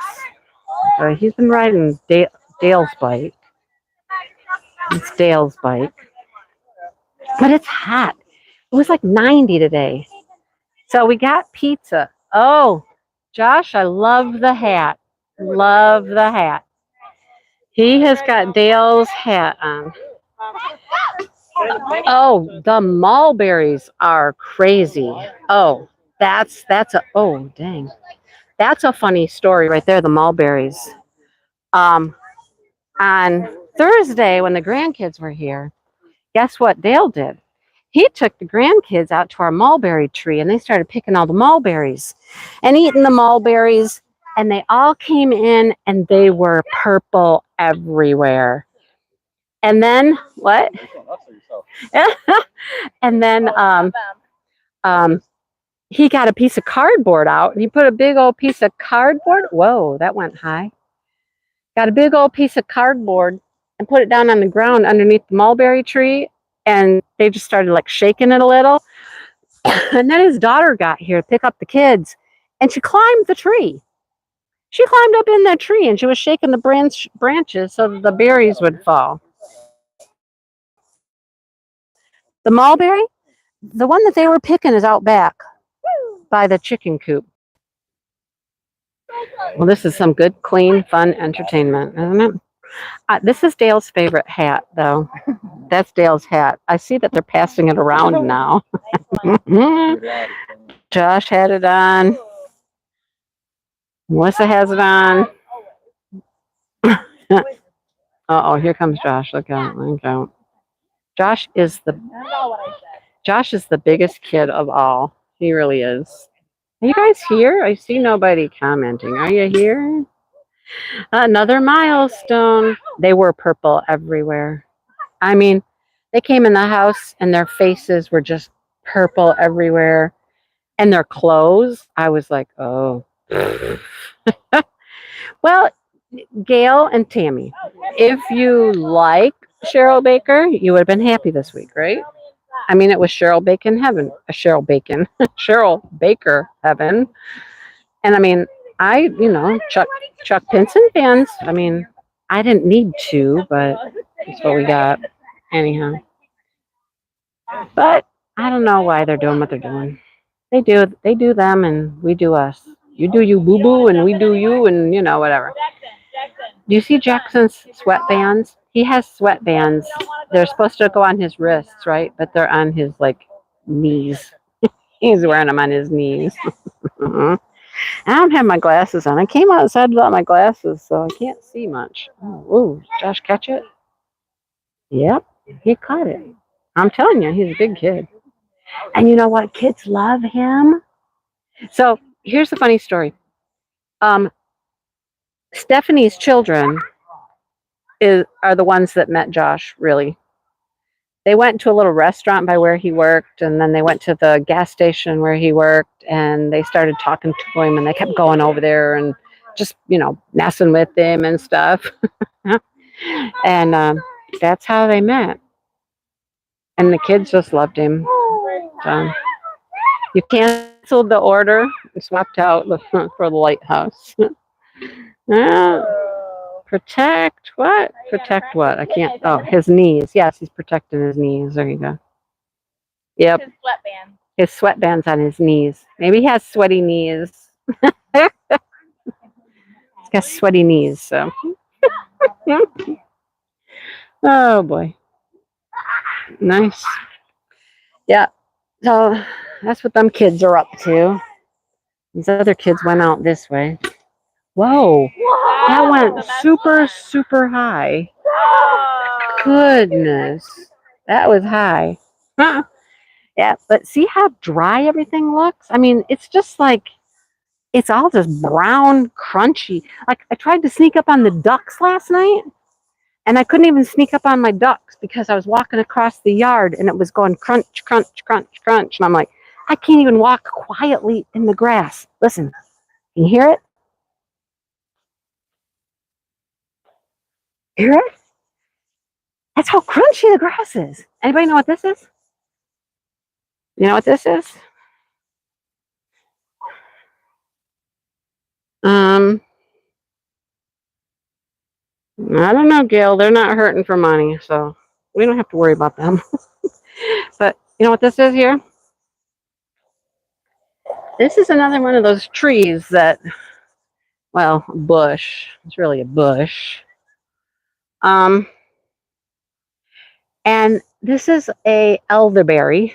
So he's been riding Dale's bike. It's Dale's bike. But it's hot. It was like 90 today. So we got pizza. Oh, Josh, I love the hat. Love the hat. He has got Dale's hat on. Oh, the mulberries are crazy. Oh, that's oh dang. That's a funny story right there, the mulberries. On Thursday when the grandkids were here, guess what Dale did? He took the grandkids out to our mulberry tree and they started picking all the mulberries and eating the mulberries, and they all came in and they were purple everywhere. And then what? And then he got a piece of cardboard out and he put a big old piece of cardboard. Whoa, that went high. Got a big old piece of cardboard and put it down on the ground underneath the mulberry tree, and they just started like shaking it a little. And then his daughter got here to pick up the kids, and she climbed the tree. She climbed up in that tree and she was shaking the branches so that the berries would fall. The mulberry, the one that they were picking is out back by the chicken coop. Well, this is some good, clean, fun entertainment, isn't it? This is Dale's favorite hat, though. That's Dale's hat. I see that they're passing it around now. Josh had it on. Melissa has it on. Uh-oh, here comes Josh. Look out. Look out. Josh is the biggest kid of all. He really is. Are you guys here? I see nobody commenting. Are you here? Another milestone. They were purple everywhere. I mean, they came in the house and their faces were just purple everywhere. And their clothes, I was like, oh. Well, Gail and Tammy, if you like Cheryl Baker, you would have been happy this week, right? I mean, it was Cheryl Bacon heaven. Cheryl Baker heaven. And I mean, Chuck Pinson fans, I mean, I didn't need to, but that's what we got. Anyhow. But I don't know why they're doing what they're doing. They do them and we do us. You do you, boo-boo, and we do you, and, whatever. Do you see Jackson's sweatbands? He has sweatbands. They're supposed to go on his wrists, right? But they're on his, knees. He's wearing them on his knees. I don't have my glasses on. I came outside without my glasses, so I can't see much. Oh, Josh catch it? Yep, he caught it. I'm telling you, he's a big kid. And you know what? Kids love him. So here's the funny story. Stephanie's children are the ones that met Josh, really. They went to a little restaurant by where he worked, and then they went to the gas station where he worked, and they started talking to him, and they kept going over there and just, messing with him and stuff. And that's how they met. And the kids just loved him. So, you canceled the order. We swapped out for the lighthouse. Protect what? Protect what? I can't. Oh, his knees. Yes, he's protecting his knees. There you go. Yep. His sweatbands on his knees. Maybe he has sweaty knees. He's got sweaty knees, so. Oh, boy. Nice. Yeah. So that's what them kids are up to. These other kids went out this way. Whoa. That went super, super high. Goodness. That was high. Yeah, but see how dry everything looks? I mean, it's just like, it's all just brown, crunchy. Like, I tried to sneak up on the ducks last night, and I couldn't even sneak up on my ducks because I was walking across the yard and it was going crunch, crunch, crunch, crunch. And I'm like, I can't even walk quietly in the grass. Listen, can you hear it? Hear it? That's how crunchy the grass is. Anybody know what this is? You know what this is? I don't know, Gail. They're not hurting for money, so we don't have to worry about them. But you know what this is here? This is another one of those trees that, well, a bush. It's really a bush. And this is a elderberry.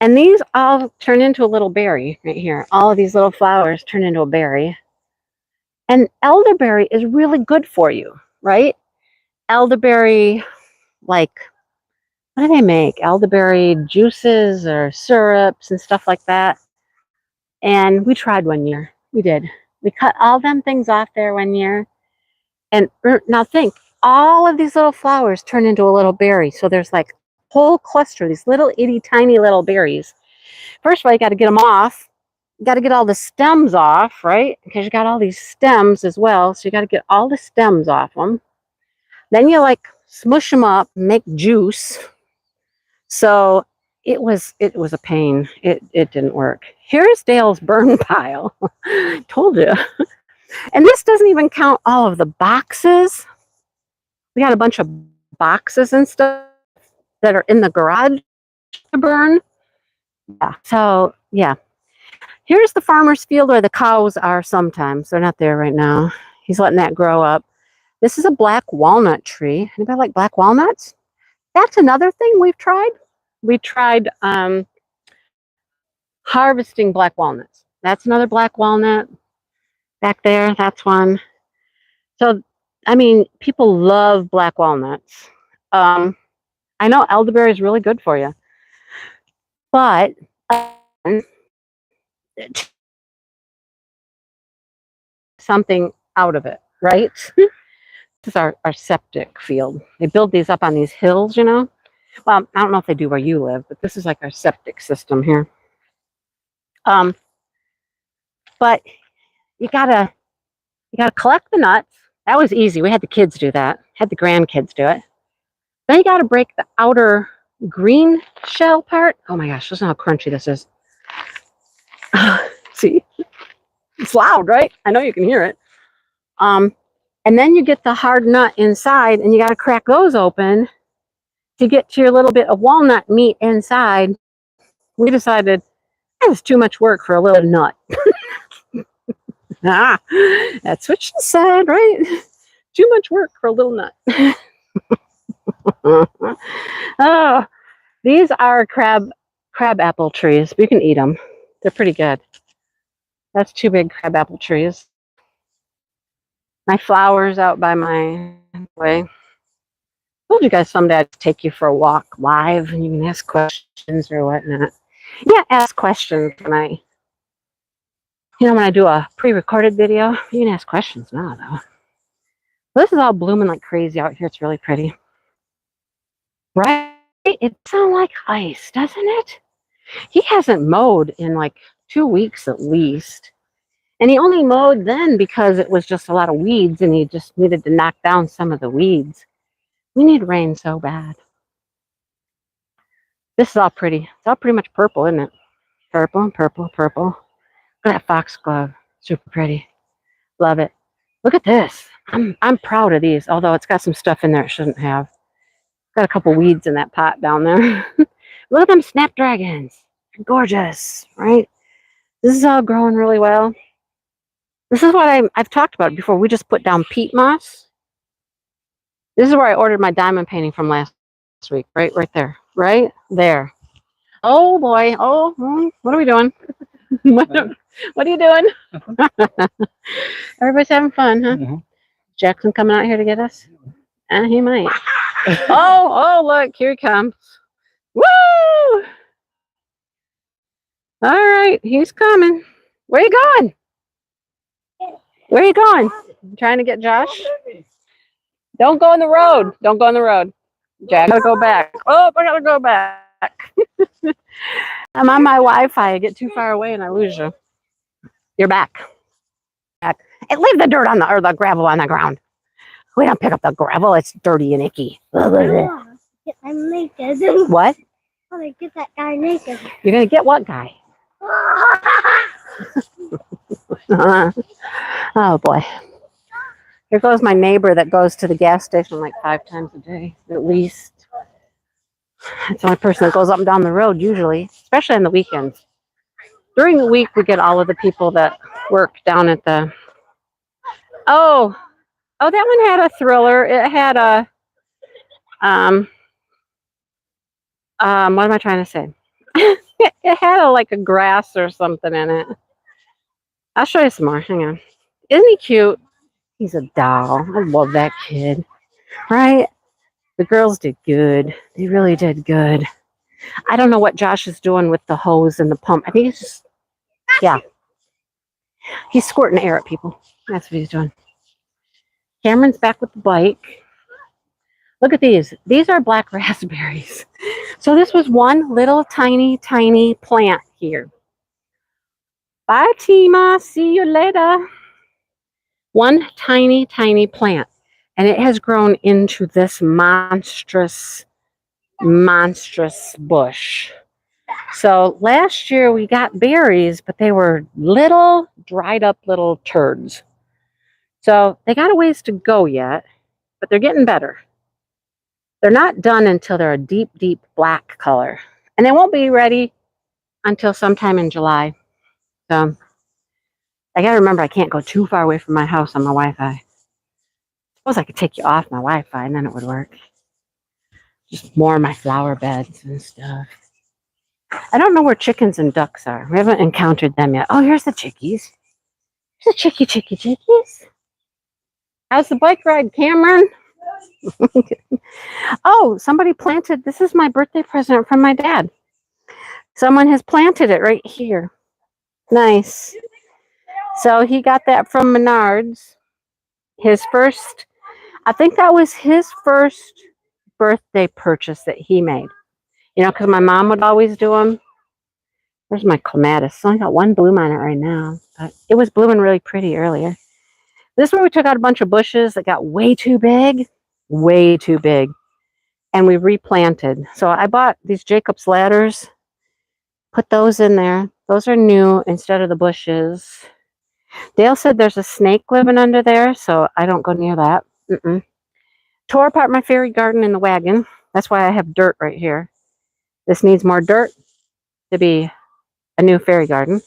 And these all turn into a little berry right here. All of these little flowers turn into a berry. And elderberry is really good for you, right? Elderberry, like, what do they make? Elderberry juices or syrups and stuff like that. And we tried one year. We did. We cut all them things off there one year. And now think, all of these little flowers turn into a little berry. So there's like a whole cluster of these little itty tiny little berries. First of all, you got to get them off. You got to get all the stems off, right? Because you got all these stems as well. So you got to get all the stems off them. Then you like smush them up, make juice. So it was a pain. It didn't work. Here's Dale's burn pile. Told you. And this doesn't even count all of the boxes. We got a bunch of boxes and stuff that are in the garage to burn. Yeah. So yeah. Here's the farmer's field where the cows are sometimes. They're not there right now. He's letting that grow up. This is a black walnut tree. Anybody like black walnuts? That's another thing we've tried. We tried harvesting black walnuts. That's another black walnut back there. That's one. So, I mean, people love black walnuts. I know elderberry is really good for you, but something out of it, right? This is our septic field. They build these up on these hills, you know. Well, I don't know if they do where you live, but this is like our septic system here. But you gotta collect the nuts. That was easy. We had the kids do that. Had the grandkids do it. Then you gotta break the outer green shell part. Oh my gosh, listen how crunchy this is. See, it's loud, right? I know you can hear it. And then you get the hard nut inside, and you got to crack those open to get to your little bit of walnut meat inside. We decided that was too much work for a little nut. That's what she said, right? Too much work for a little nut. Oh, these are crab apple trees. We can eat them. They're pretty good. That's 2 big crab apple trees. My flowers out by my way. I told you guys someday I'd take you for a walk live and you can ask questions or whatnot. Yeah, ask questions when I do a pre-recorded video. You can ask questions now though. This is all blooming like crazy out here. It's really pretty. Right? It sounds like ice, doesn't it? He hasn't mowed in like 2 weeks at least. And he only mowed then because it was just a lot of weeds and he just needed to knock down some of the weeds. We need rain so bad. This is all pretty. It's all pretty much purple, isn't it? Purple, purple, purple. Look at that foxglove. Super pretty. Love it. Look at this. I'm proud of these, although it's got some stuff in there it shouldn't have. Got a couple weeds in that pot down there. Look at them snapdragons. They're gorgeous, right? This is all growing really well. This is what I've talked about before. We just put down peat moss. This is where I ordered my diamond painting from last week. Right there. Right there. Oh boy. Oh, what are we doing? What are you doing? Everybody's having fun, huh? Mm-hmm. Jackson coming out here to get us? He might. Oh, look, here he comes. Woo! All right, he's coming. Where you going? Where you going? You trying to get Josh? Don't go on the road. Don't go on the road. Jack, I gotta go back. Oh, I gotta go back. I'm on my Wi-Fi. I get too far away and I lose you. You're back. Back. And leave the dirt on the gravel on the ground. We don't pick up the gravel. It's dirty and icky. I'm naked. What? I'm gonna get that guy naked. You're gonna get what guy? Oh boy. Here goes my neighbor that goes to the gas station like 5 times a day, at least. It's the only person that goes up and down the road usually, especially on the weekends. During the week, we get all of the people that work down at the... Oh, that one had a thriller. It had a... what am I trying to say? It had like a grass or something in it. I'll show you some more. Hang on. Isn't he cute? He's a doll. I love that kid. Right? The girls did good. They really did good. I don't know what Josh is doing with the hose and the pump. I think he's just, yeah. He's squirting air at people. That's what he's doing. Cameron's back with the bike. Look at these. These are black raspberries. So this was one little tiny, tiny plant here. Bye, Tima. See you later. One tiny, tiny plant. And it has grown into this monstrous bush. So last year we got berries, but they were little, dried up little turds. So they got a ways to go yet, but they're getting better. They're not done until they're a deep, deep black color. And they won't be ready until sometime in July. So I got to remember I can't go too far away from my house on my Wi-Fi. Suppose I could take you off my Wi-Fi and then it would work. Just more of my flower beds and stuff. I don't know where chickens and ducks are. We haven't encountered them yet. Oh, here's the chickies. Here's the chickies. How's the bike ride, Cameron? Oh, somebody planted. This is my birthday present from my dad. Someone has planted it right here. Nice. So he got that from Menards. His first, I think that was his first birthday purchase that he made. You know, because my mom would always do them. There's my clematis. It's only got one bloom on it right now, but it was blooming really pretty earlier. This one we took out a bunch of bushes that got way too big, and we replanted. So I bought these Jacob's ladders, put those in there. Those are new instead of the bushes. Dale said there's a snake living under there, so I don't go near that. Tore apart my fairy garden in the wagon. That's why I have dirt right here. This needs more dirt to be a new fairy garden.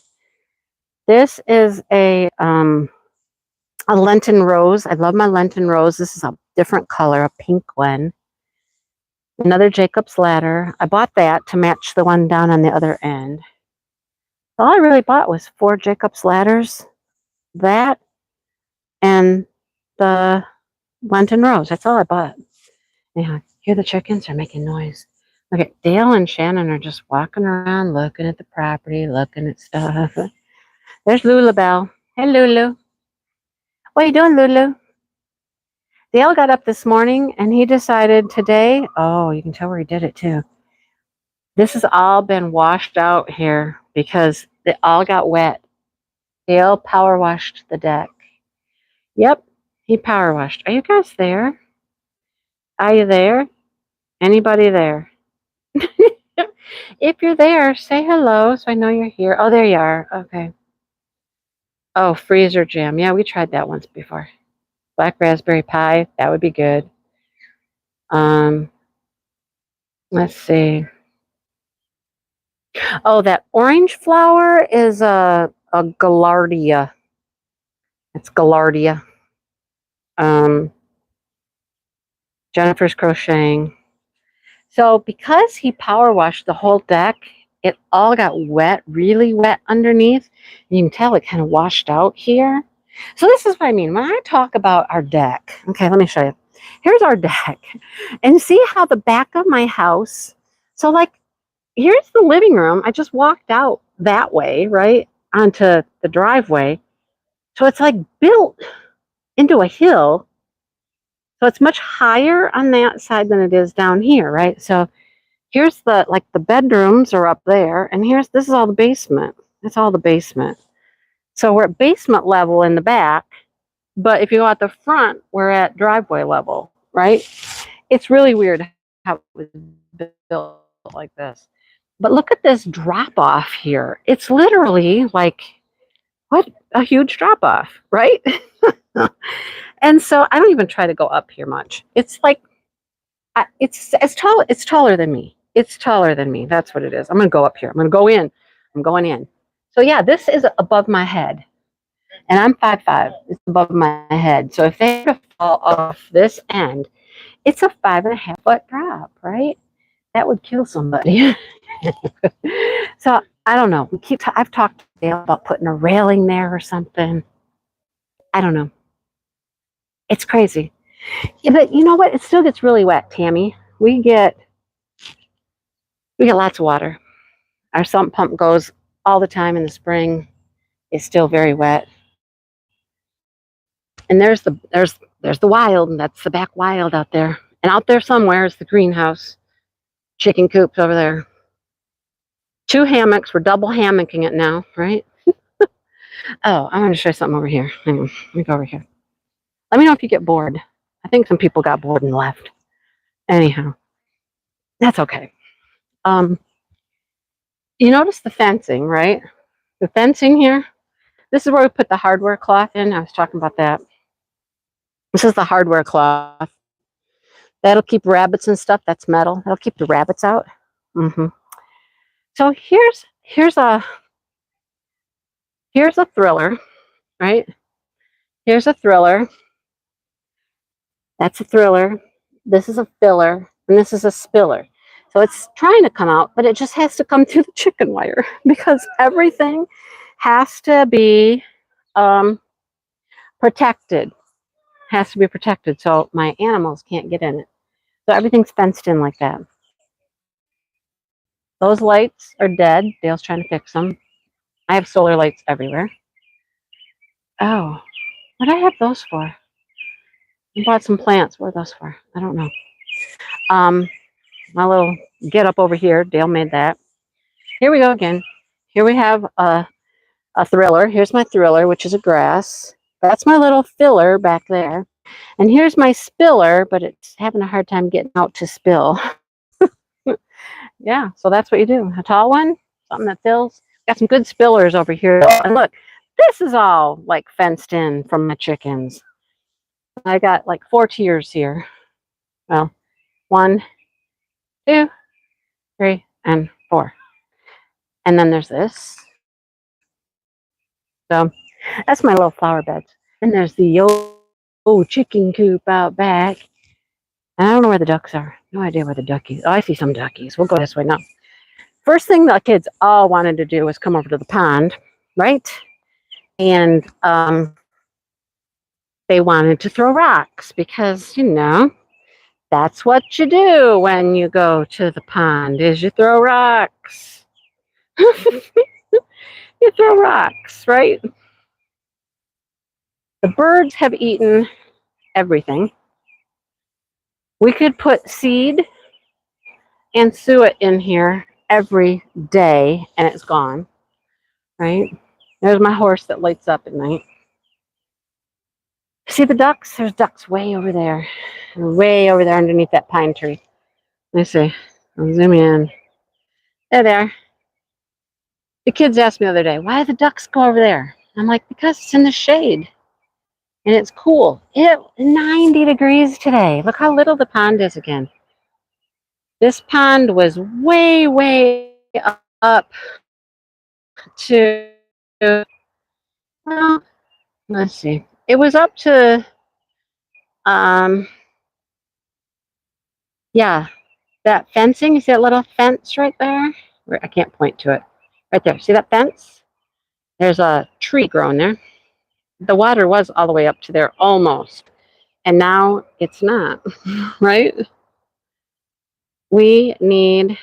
This is a Lenten rose. I love my Lenten rose. This is a different color, a pink one. Another Jacob's ladder. I bought that to match the one down on the other end. All I really bought was 4 Jacob's ladders, that, and the Lenten rose. That's all I bought. Yeah, hear the chickens are making noise. Look at Dale and Shannon are just walking around, looking at the property, looking at stuff. There's Lulabelle. Hey, Lulu. What are you doing, Lulu? Dale got up this morning and he decided today, oh, you can tell where he did it too. This has all been washed out here because it all got wet. Dale power washed the deck. Yep, he power washed. Are you guys there? Are you there? Anybody there? If you're there, say hello so I know you're here. Oh, there you are. Okay. Oh, freezer jam. Yeah, we tried that once before. Black raspberry pie. That would be good. Let's see. Oh, that orange flower is a gaillardia. It's gaillardia. Jennifer's crocheting. So because he power washed the whole deck, it all got wet, really wet underneath. You can tell it kind of washed out here. So this is what I mean. When I talk about our deck, okay, let me show you. Here's our deck. And see how the back of my house, so like, here's the living room. I just walked out that way, right, onto the driveway. So it's like built into a hill. So it's much higher on that side than it is down here, right? So here's the bedrooms are up there, and this is all the basement. It's all the basement. So we're at basement level in the back, but if you go out the front, we're at driveway level, right? It's really weird how it was built like this. But look at this drop off here. It's literally like, what a huge drop off, right? And so I don't even try to go up here much. It's like, it's tall. It's taller than me. It's taller than me. That's what it is. I'm going to go up here. I'm going to go in. I'm going in. So yeah, this is above my head. And I'm 5'5". It's above my head. So if they were to fall off this end, it's a 5.5-foot drop, right? That would kill somebody. So I don't know. I've talked to Dale about putting a railing there or something. I don't know. It's crazy. Yeah, but you know what? It still gets really wet, Tammy. We get lots of water. Our sump pump goes all the time in the spring. It's still very wet. And there's the wild, and that's the back wild out there. And out there somewhere is the greenhouse. Chicken coops over there. 2 hammocks. We're double hammocking it now, right? Oh, I'm going to show you something over here. Hang on. Let me go over here. Let me know if you get bored. I think some people got bored and left. Anyhow, that's okay. You notice the fencing, right? The fencing here. This is where we put the hardware cloth in. I was talking about that. This is the hardware cloth. That'll keep rabbits and stuff. That's metal. That'll keep the rabbits out. So here's a thriller, right? Here's a thriller. That's a thriller. This is a filler, and this is a spiller. So it's trying to come out, but it just has to come through the chicken wire because everything has to be protected. Has to be protected so my animals can't get in it. So everything's fenced in like that. Those lights are dead. Dale's trying to fix them. I have solar lights everywhere. Oh, what did I have those for? I bought some plants. What are those for? I don't know. My little get up over here. Dale made that. Here we go again. Here we have a thriller. Here's my thriller, which is a grass. That's my little filler back there. And here's my spiller, but it's having a hard time getting out to spill. Yeah, so that's what you do. A tall one, something that fills. Got some good spillers over here. And look, this is all like fenced in from my chickens. I got like 4 tiers here. Well, 1, 2, 3, and 4. And then there's this. So that's my little flower beds. And there's the chicken coop out back. And I don't know where the ducks are. No idea where the duckies. Oh, I see some duckies. We'll go this way now. First thing the kids all wanted to do was come over to the pond, right? And they wanted to throw rocks because, that's what you do when you go to the pond is you throw rocks. You throw rocks, right? The birds have eaten everything. We could put seed and suet in here every day and it's gone, right? There's my horse that lights up at night. See the ducks? There's ducks way over there. They're way over there underneath that pine tree. Let me see. I'll zoom in. There they are. The kids asked me the other day, why do the ducks go over there? I'm like, because it's in the shade. And it's cool. It's 90 degrees today. Look how little the pond is again. This pond was way, way up to, well, let's see. It was up to, yeah, that fencing. You see that little fence right there? I can't point to it. Right there. See that fence? There's a tree growing there. The water was all the way up to there almost. And now it's not, right? We need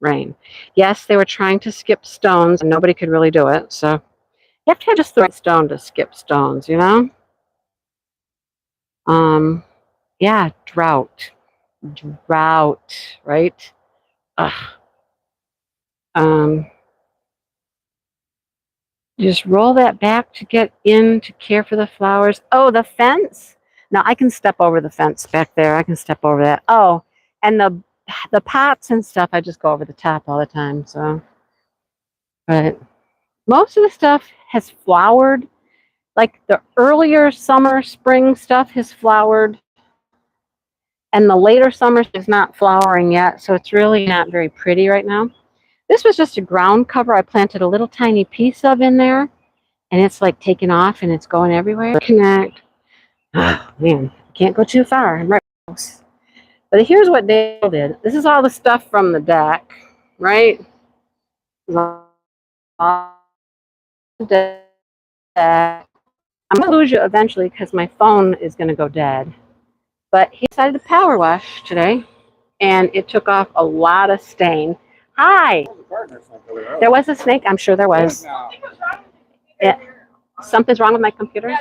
rain. Yes, they were trying to skip stones and nobody could really do it. So you have to have just the right stone to skip stones, you know? Yeah, drought. Drought, right? Ugh. Um, just roll that back to get in to care for the flowers. Oh, the fence. Now I can step over the fence back there. I can step over that. Oh, and the pots and stuff, I just go over the top all the time. So, but most of the stuff has flowered. Like the earlier summer, spring stuff has flowered, and the later summer is not flowering yet. So it's really not very pretty right now. This was just a ground cover. I planted a little tiny piece of in there, and it's like taking off and it's going everywhere. Connect. Oh, man, can't go too far. I'm right close. But here's what Dale did. This is all the stuff from the deck, right? All the deck. I'm going to lose you eventually because my phone is going to go dead. But he decided to power wash today, and it took off a lot of stain. Hi. There was a snake. I'm sure there was. Yeah. Something's wrong with my computer?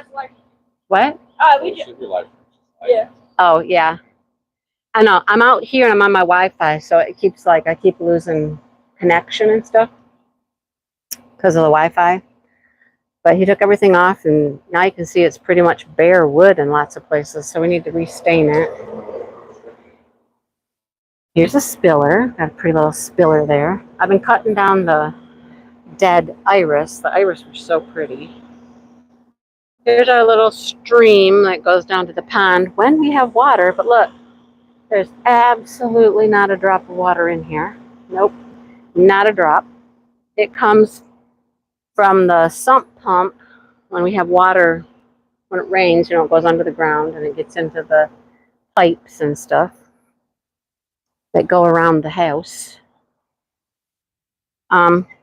What? Yeah. Oh, yeah. I know. I'm out here and I'm on my Wi-Fi, so it keeps like, I keep losing connection and stuff because of the Wi-Fi. But he took everything off, and now you can see it's pretty much bare wood in lots of places, so we need to restain it. Here's a spiller. Got a pretty little spiller there. I've been cutting down the dead iris. The iris was so pretty. Here's our little stream that goes down to the pond when we have water. But look, there's absolutely not a drop of water in here. Nope, not a drop. It comes from the sump pump when we have water. When it rains, you know, it goes under the ground and it gets into the pipes and stuff that go around the house.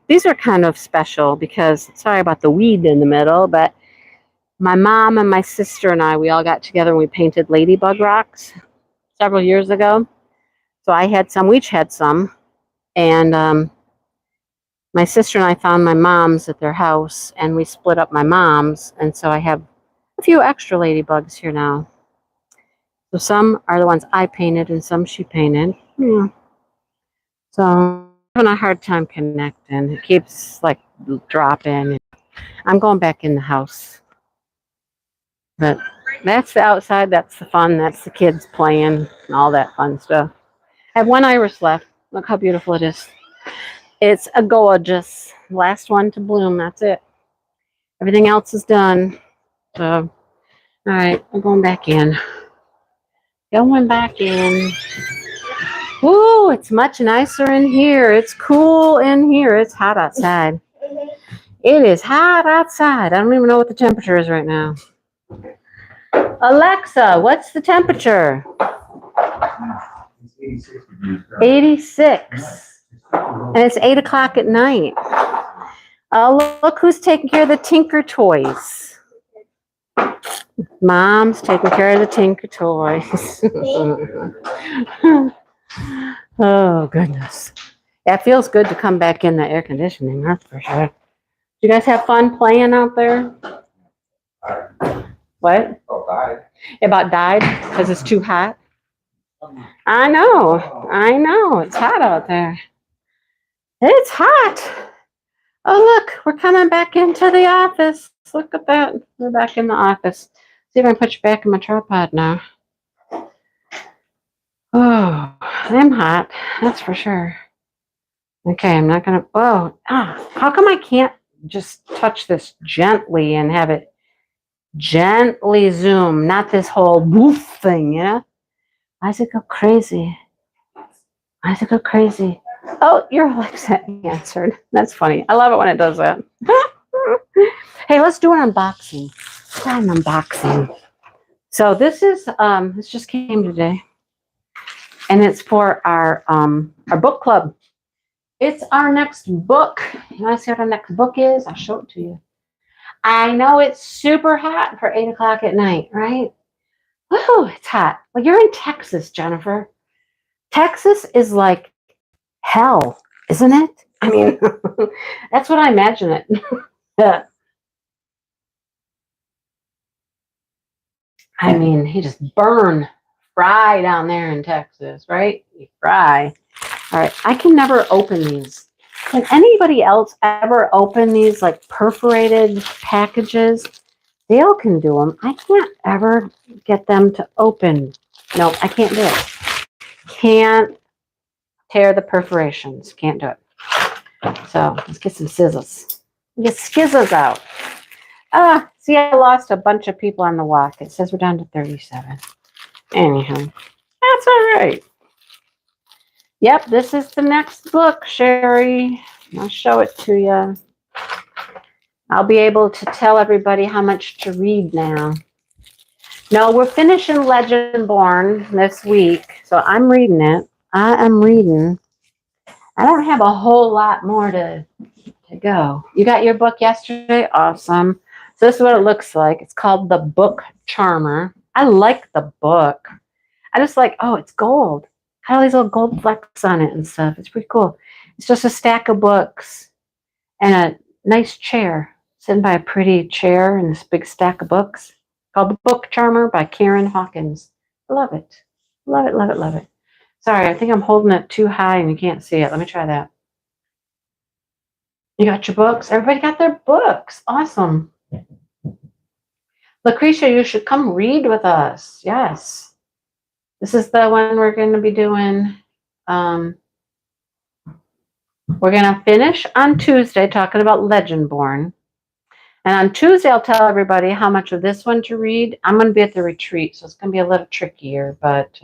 These are kind of special because, sorry about the weed in the middle, but my mom and my sister and I, we all got together and we painted ladybug rocks several years ago. So I had some, we each had some. And my sister and I found my mom's at their house and we split up my mom's. And so I have a few extra ladybugs here now. So some are the ones I painted and some she painted. Yeah. So I'm having a hard time connecting. It keeps like dropping. I'm going back in the house. But that's the outside, that's the fun, that's the kids playing and all that fun stuff. I have one iris left. Look how beautiful it is. It's a gorgeous. Last one to bloom, that's it. Everything else is done. So, all right, I'm going back in. Going back in. Ooh, it's much nicer in here. It's cool in here. It's hot outside. It is hot outside. I don't even know what the temperature is right now. Alexa, what's the temperature? 86. And it's 8 o'clock at night. Look who's taking care of the Tinker toys. Mom's taking care of the Tinker toys. Oh, goodness. Yeah, it feels good to come back in the air conditioning, that's for sure. You guys have fun playing out there? What? About died because it's too hot? I know. It's hot out there. It's hot. Oh, look, we're coming back into the office. Look at that. We're back in the office. See if I can put you back in my tripod now. Oh, I'm hot. That's for sure. Okay, I'm not going to. How come I can't just touch this gently and have it gently zoom? Not this whole woof thing, yeah? Why does it go crazy? Why does it go crazy? Oh, your Alexa answered. That's funny. I love it when it does that. Hey, let's do an unboxing. Let's try an unboxing. So this is this just came today, and it's for our book club. It's our next book. You want to see what our next book is? I'll show it to you. I know it's super hot for 8 o'clock at night, right? Woo, it's hot. Well, you're in Texas, Jennifer. Texas is like hell. isn't it? I mean, that's what I imagine it. Yeah. I mean, he just fry down there in Texas, right? You fry. All right, I can never open these. Can anybody else ever open these like perforated packages? Dale can do them. I can't ever get them to open. No, I can't do it. Can't tear the perforations. Can't do it. So let's get some scissors. Get skizzles out. See, I lost a bunch of people on the walk. It says we're down to 37. Anyhow, that's all right. Yep, this is the next book, Sherry. I'll show it to you. I'll be able to tell everybody how much to read now. No, we're finishing Legendborn this week, so I'm reading it. I am reading. I don't have a whole lot more to go. You got your book yesterday? Awesome. So this is what it looks like. It's called The Book Charmer. I like the book. I just like, oh, it's gold. Got all these little gold flecks on it and stuff. It's pretty cool. It's just a stack of books and a nice chair. Sitting by a pretty chair and this big stack of books. Called The Book Charmer by Karen Hawkins. I love it. Love it, love it, love it. Sorry, I think I'm holding it too high and you can't see it. Let me try that. You got your books? Everybody got their books. Awesome. Lucretia, you should come read with us. Yes. This is the one we're going to be doing. We're going to finish on Tuesday talking about Legendborn. And on Tuesday, I'll tell everybody how much of this one to read. I'm going to be at the retreat, so it's going to be a little trickier. But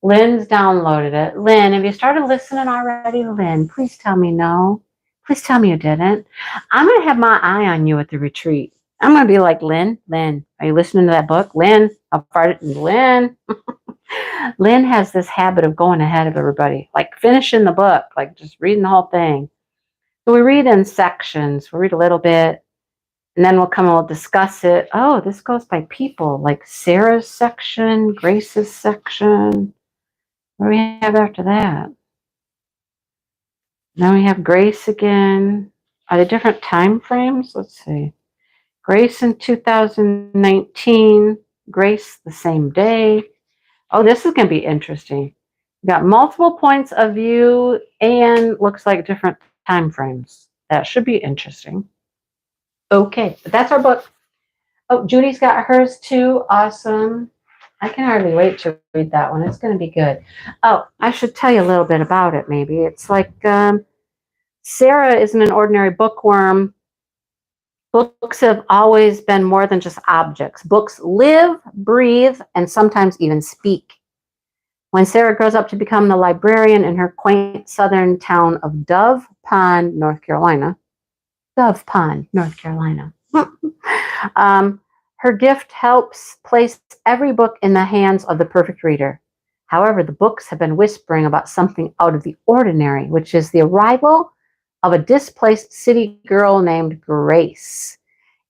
Lynn's downloaded it. Lynn, have you started listening already? Lynn, please tell me no. Please tell me you didn't. I'm going to have my eye on you at the retreat. I'm going to be like, Lynn, are you listening to that book? Lynn, Lynn. Lynn has this habit of going ahead of everybody, like finishing the book, like just reading the whole thing. So we read in sections. We'll read a little bit, and then we'll come and we'll discuss it. Oh, this goes by people, like Sarah's section, Grace's section. What do we have after that? Then we have Grace again. Are they different time frames? Let's see. Grace in 2019. Grace the same day. Oh, this is going to be interesting. We got multiple points of view and looks like different time frames. That should be interesting. Okay, but that's our book. Oh, Judy's got hers too. Awesome. I can hardly wait to read that one. It's going to be good. Oh, I should tell you a little bit about it maybe. It's like Sarah isn't an ordinary bookworm. Books have always been more than just objects. Books live, breathe, and sometimes even speak. When Sarah grows up to become the librarian in her quaint southern town of Dove Pond, North Carolina, her gift helps place every book in the hands of the perfect reader. However, the books have been whispering about something out of the ordinary, which is the arrival of a displaced city girl named Grace.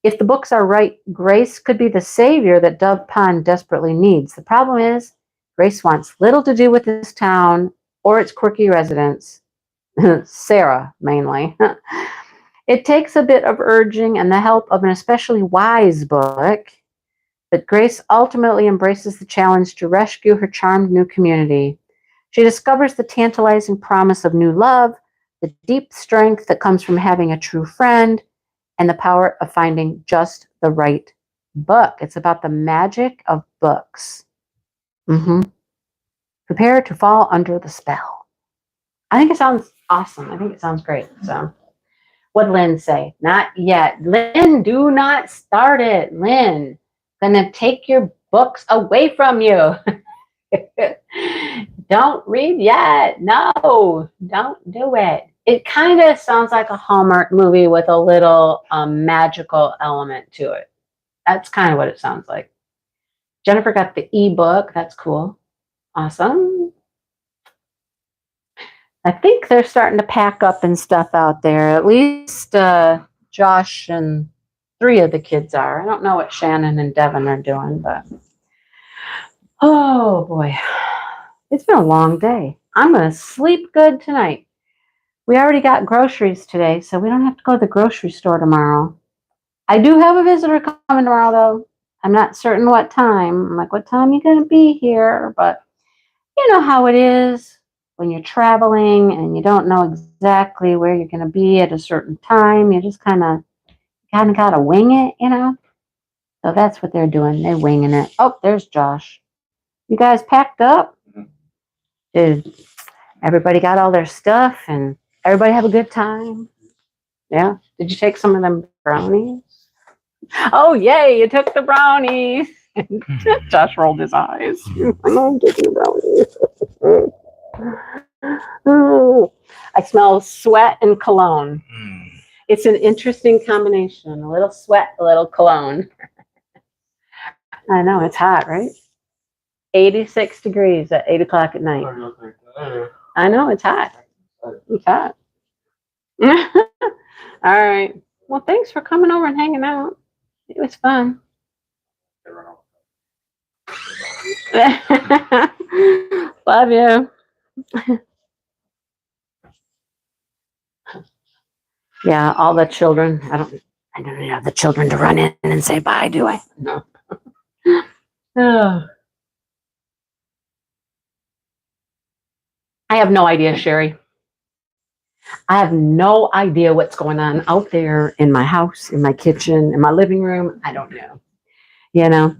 If the books are right, Grace could be the savior that Dove Pond desperately needs. The problem is, Grace wants little to do with this town or its quirky residents, Sarah mainly. It takes a bit of urging and the help of an especially wise book, but Grace ultimately embraces the challenge to rescue her charmed new community. She discovers the tantalizing promise of new love, the deep strength that comes from having a true friend, and the power of finding just the right book. It's about the magic of books. Prepare to fall under the spell. I think it sounds awesome. I think it sounds great. So, what'd Lynn say? Not yet. Lynn, do not start it. Lynn, gonna take your books away from you. Don't read yet. No, don't do it. It kind of sounds like a Hallmark movie with a little magical element to it. That's kind of what it sounds like. Jennifer got the ebook. That's cool. Awesome. I think they're starting to pack up and stuff out there. At least Josh and 3 of the kids are. I don't know what Shannon and Devin are doing, but oh boy, it's been a long day. I'm going to sleep good tonight. We already got groceries today, so we don't have to go to the grocery store tomorrow. I do have a visitor coming tomorrow, though. I'm not certain what time. I'm like, what time are you going to be here? But you know how it is when you're traveling and you don't know exactly where you're going to be at a certain time. You just kind of got to wing it, you know? So that's what they're doing. They're winging it. Oh, there's Josh. You guys packed up? Did everybody got all their stuff and everybody have a good time? Yeah. Did you take some of them brownies? Oh, yay, you took the brownies. Josh rolled his eyes. I'm taking the brownies. I smell sweat and cologne. It's an interesting combination. A little sweat, a little cologne. I know, it's hot, right? 86 degrees at 8 o'clock at night. I know, it's hot. It's hot. All right. Well, thanks for coming over and hanging out. It was fun. Love you. Yeah, all the children. I don't have the children to run in and say bye, do I? No. Oh. I have no idea, Sherry. I have no idea what's going on out there in my house, in my kitchen, in my living room. I don't know. You know?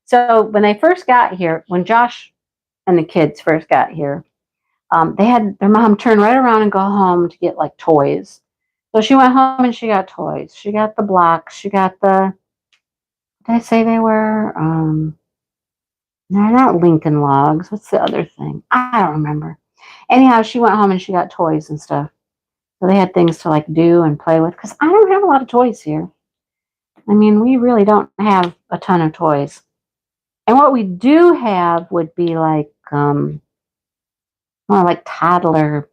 So when I first got here, when Josh and the kids first got here, they had their mom turn right around and go home to get like toys. So she went home and she got toys. She got the blocks. She got the, what did I say they were? They're not Lincoln Logs. What's the other thing? I don't remember. Anyhow, she went home and she got toys and stuff. So they had things to like do and play with because I don't have a lot of toys here. I mean, we really don't have a ton of toys. And what we do have would be like more like toddler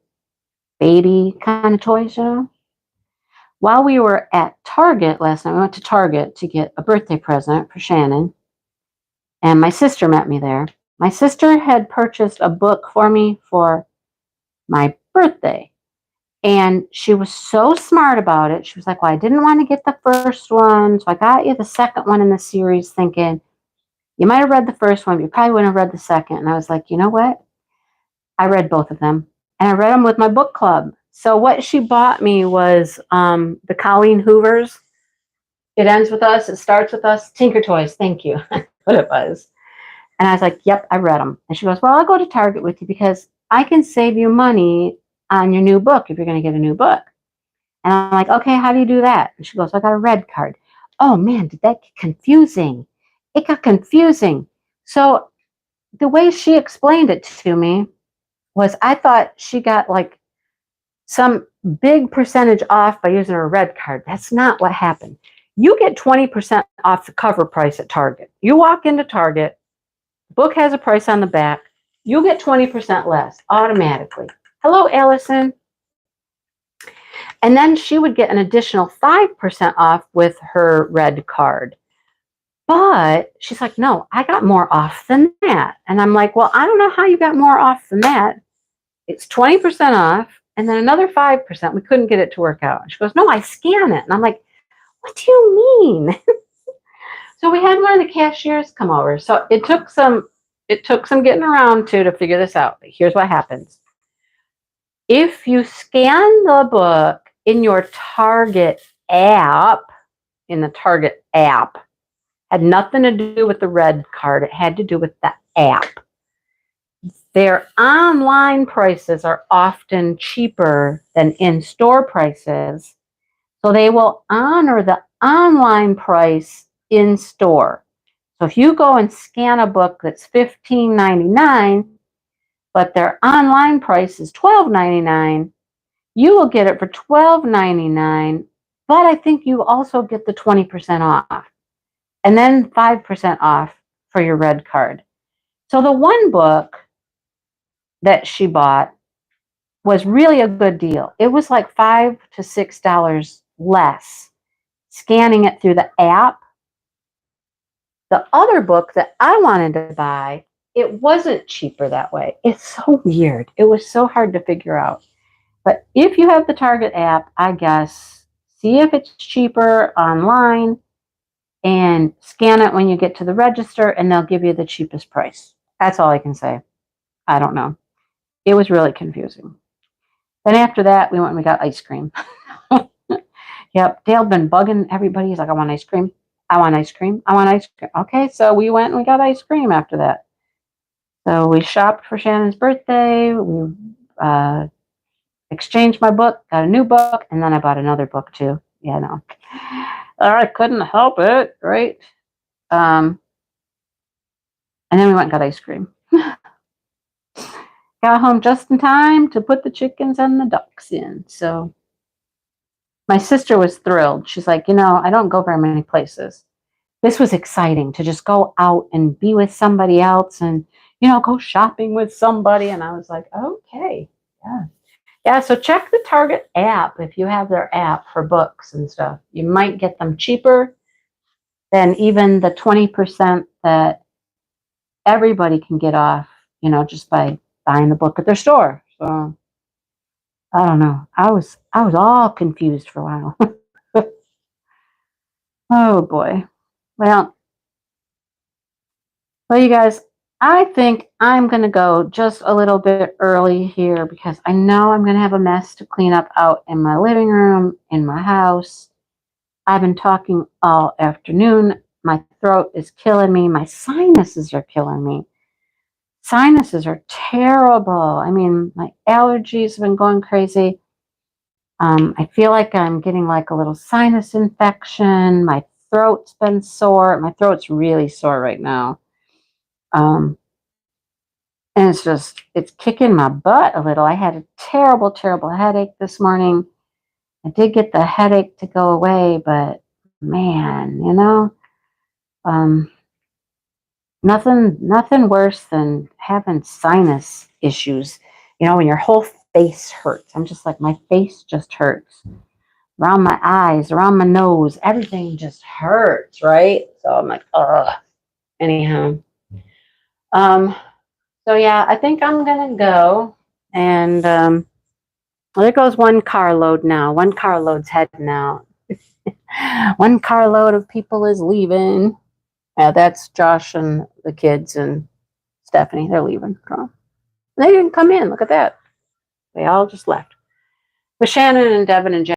baby kind of toys, you know. While we were at Target last night, we went to Target to get a birthday present for Shannon. And my sister met me there. My sister had purchased a book for me for my birthday. And she was so smart about it. She was like, well, I didn't want to get the first one. So I got you the second one in the series thinking, you might have read the first one, but you probably wouldn't have read the second. And I was like, you know what? I read both of them. And I read them with my book club. So what she bought me was the Colleen Hoovers. It ends with us. It starts with us. Tinker Toys. Thank you. What it was. And I was like, yep, I read them. And she goes, well, I'll go to Target with you because I can save you money on your new book if you're going to get a new book. And I'm like, okay, how do you do that? And she goes, I got a red card. Oh man, did that get confusing? It got confusing. So the way she explained it to me was I thought she got like some big percentage off by using her red card. That's not what happened. You get 20% off the cover price at Target. You walk into Target, the book has a price on the back, you'll get 20% less automatically. Hello, Allison. And then she would get an additional 5% off with her red card. But she's like, no, I got more off than that. And I'm like, well, I don't know how you got more off than that. It's 20% off and then another 5%. We couldn't get it to work out. And she goes, no, I scan it. And I'm like, what do you mean? So we had one of the cashiers come over. So it took some getting around to figure this out. But here's what happens. If you scan the book in your Target app, had nothing to do with the red card. It had to do with the app. Their online prices are often cheaper than in-store prices. So they will honor the online price in store. So if you go and scan a book that's $15.99, but their online price is $12.99, you will get it for $12.99, but I think you also get the 20% off and then 5% off for your red card. So the one book that she bought was really a good deal. It was like $5 to $6 less scanning it through the app. The other book that I wanted to buy, it wasn't cheaper that way. It's so weird. It was so hard to figure out. But if you have the Target app, I guess, see if it's cheaper online and scan it when you get to the register and they'll give you the cheapest price. That's all I can say. I don't know. It was really confusing. Then after that, we went and we got ice cream. Yep, Dale'd been bugging everybody. He's like, I want ice cream. I want ice cream. I want ice cream. Okay, so we went and we got ice cream after that. So we shopped for Shannon's birthday. We exchanged my book, got a new book, and then I bought another book too. Yeah, no. I couldn't help it, right? And then we went and got ice cream. Got home just in time to put the chickens and the ducks in. So my sister was thrilled. She's like, I don't go very many places. This was exciting to just go out and be with somebody else and, go shopping with somebody. And I was like, okay, yeah. Yeah, so check the Target app if you have their app for books and stuff. You might get them cheaper than even the 20% that everybody can get off, just by buying the book at their store. So I don't know. I was all confused for a while. Oh boy. Well, you guys, I think I'm going to go just a little bit early here because I know I'm going to have a mess to clean up out in my living room, in my house. I've been talking all afternoon. My throat is killing me. My sinuses are killing me. Sinuses are terrible. I mean, my allergies have been going crazy. I feel like I'm getting like a little sinus infection. My throat's been sore. My throat's really sore right now. And it's kicking my butt a little. I had a terrible, terrible headache this morning. I did get the headache to go away, but man, nothing worse than having sinus issues. When your whole face hurts. I'm just like, my face just hurts. Around my eyes, around my nose, everything just hurts, right? So I'm like, ugh. Anyhow. So yeah, I think I'm gonna go. And well, there goes one carload now. One carload's heading out. One carload of people is leaving. Yeah, that's Josh and the kids and Stephanie. They're leaving. They didn't come in. Look at that. They all just left. But Shannon and Devin and Jen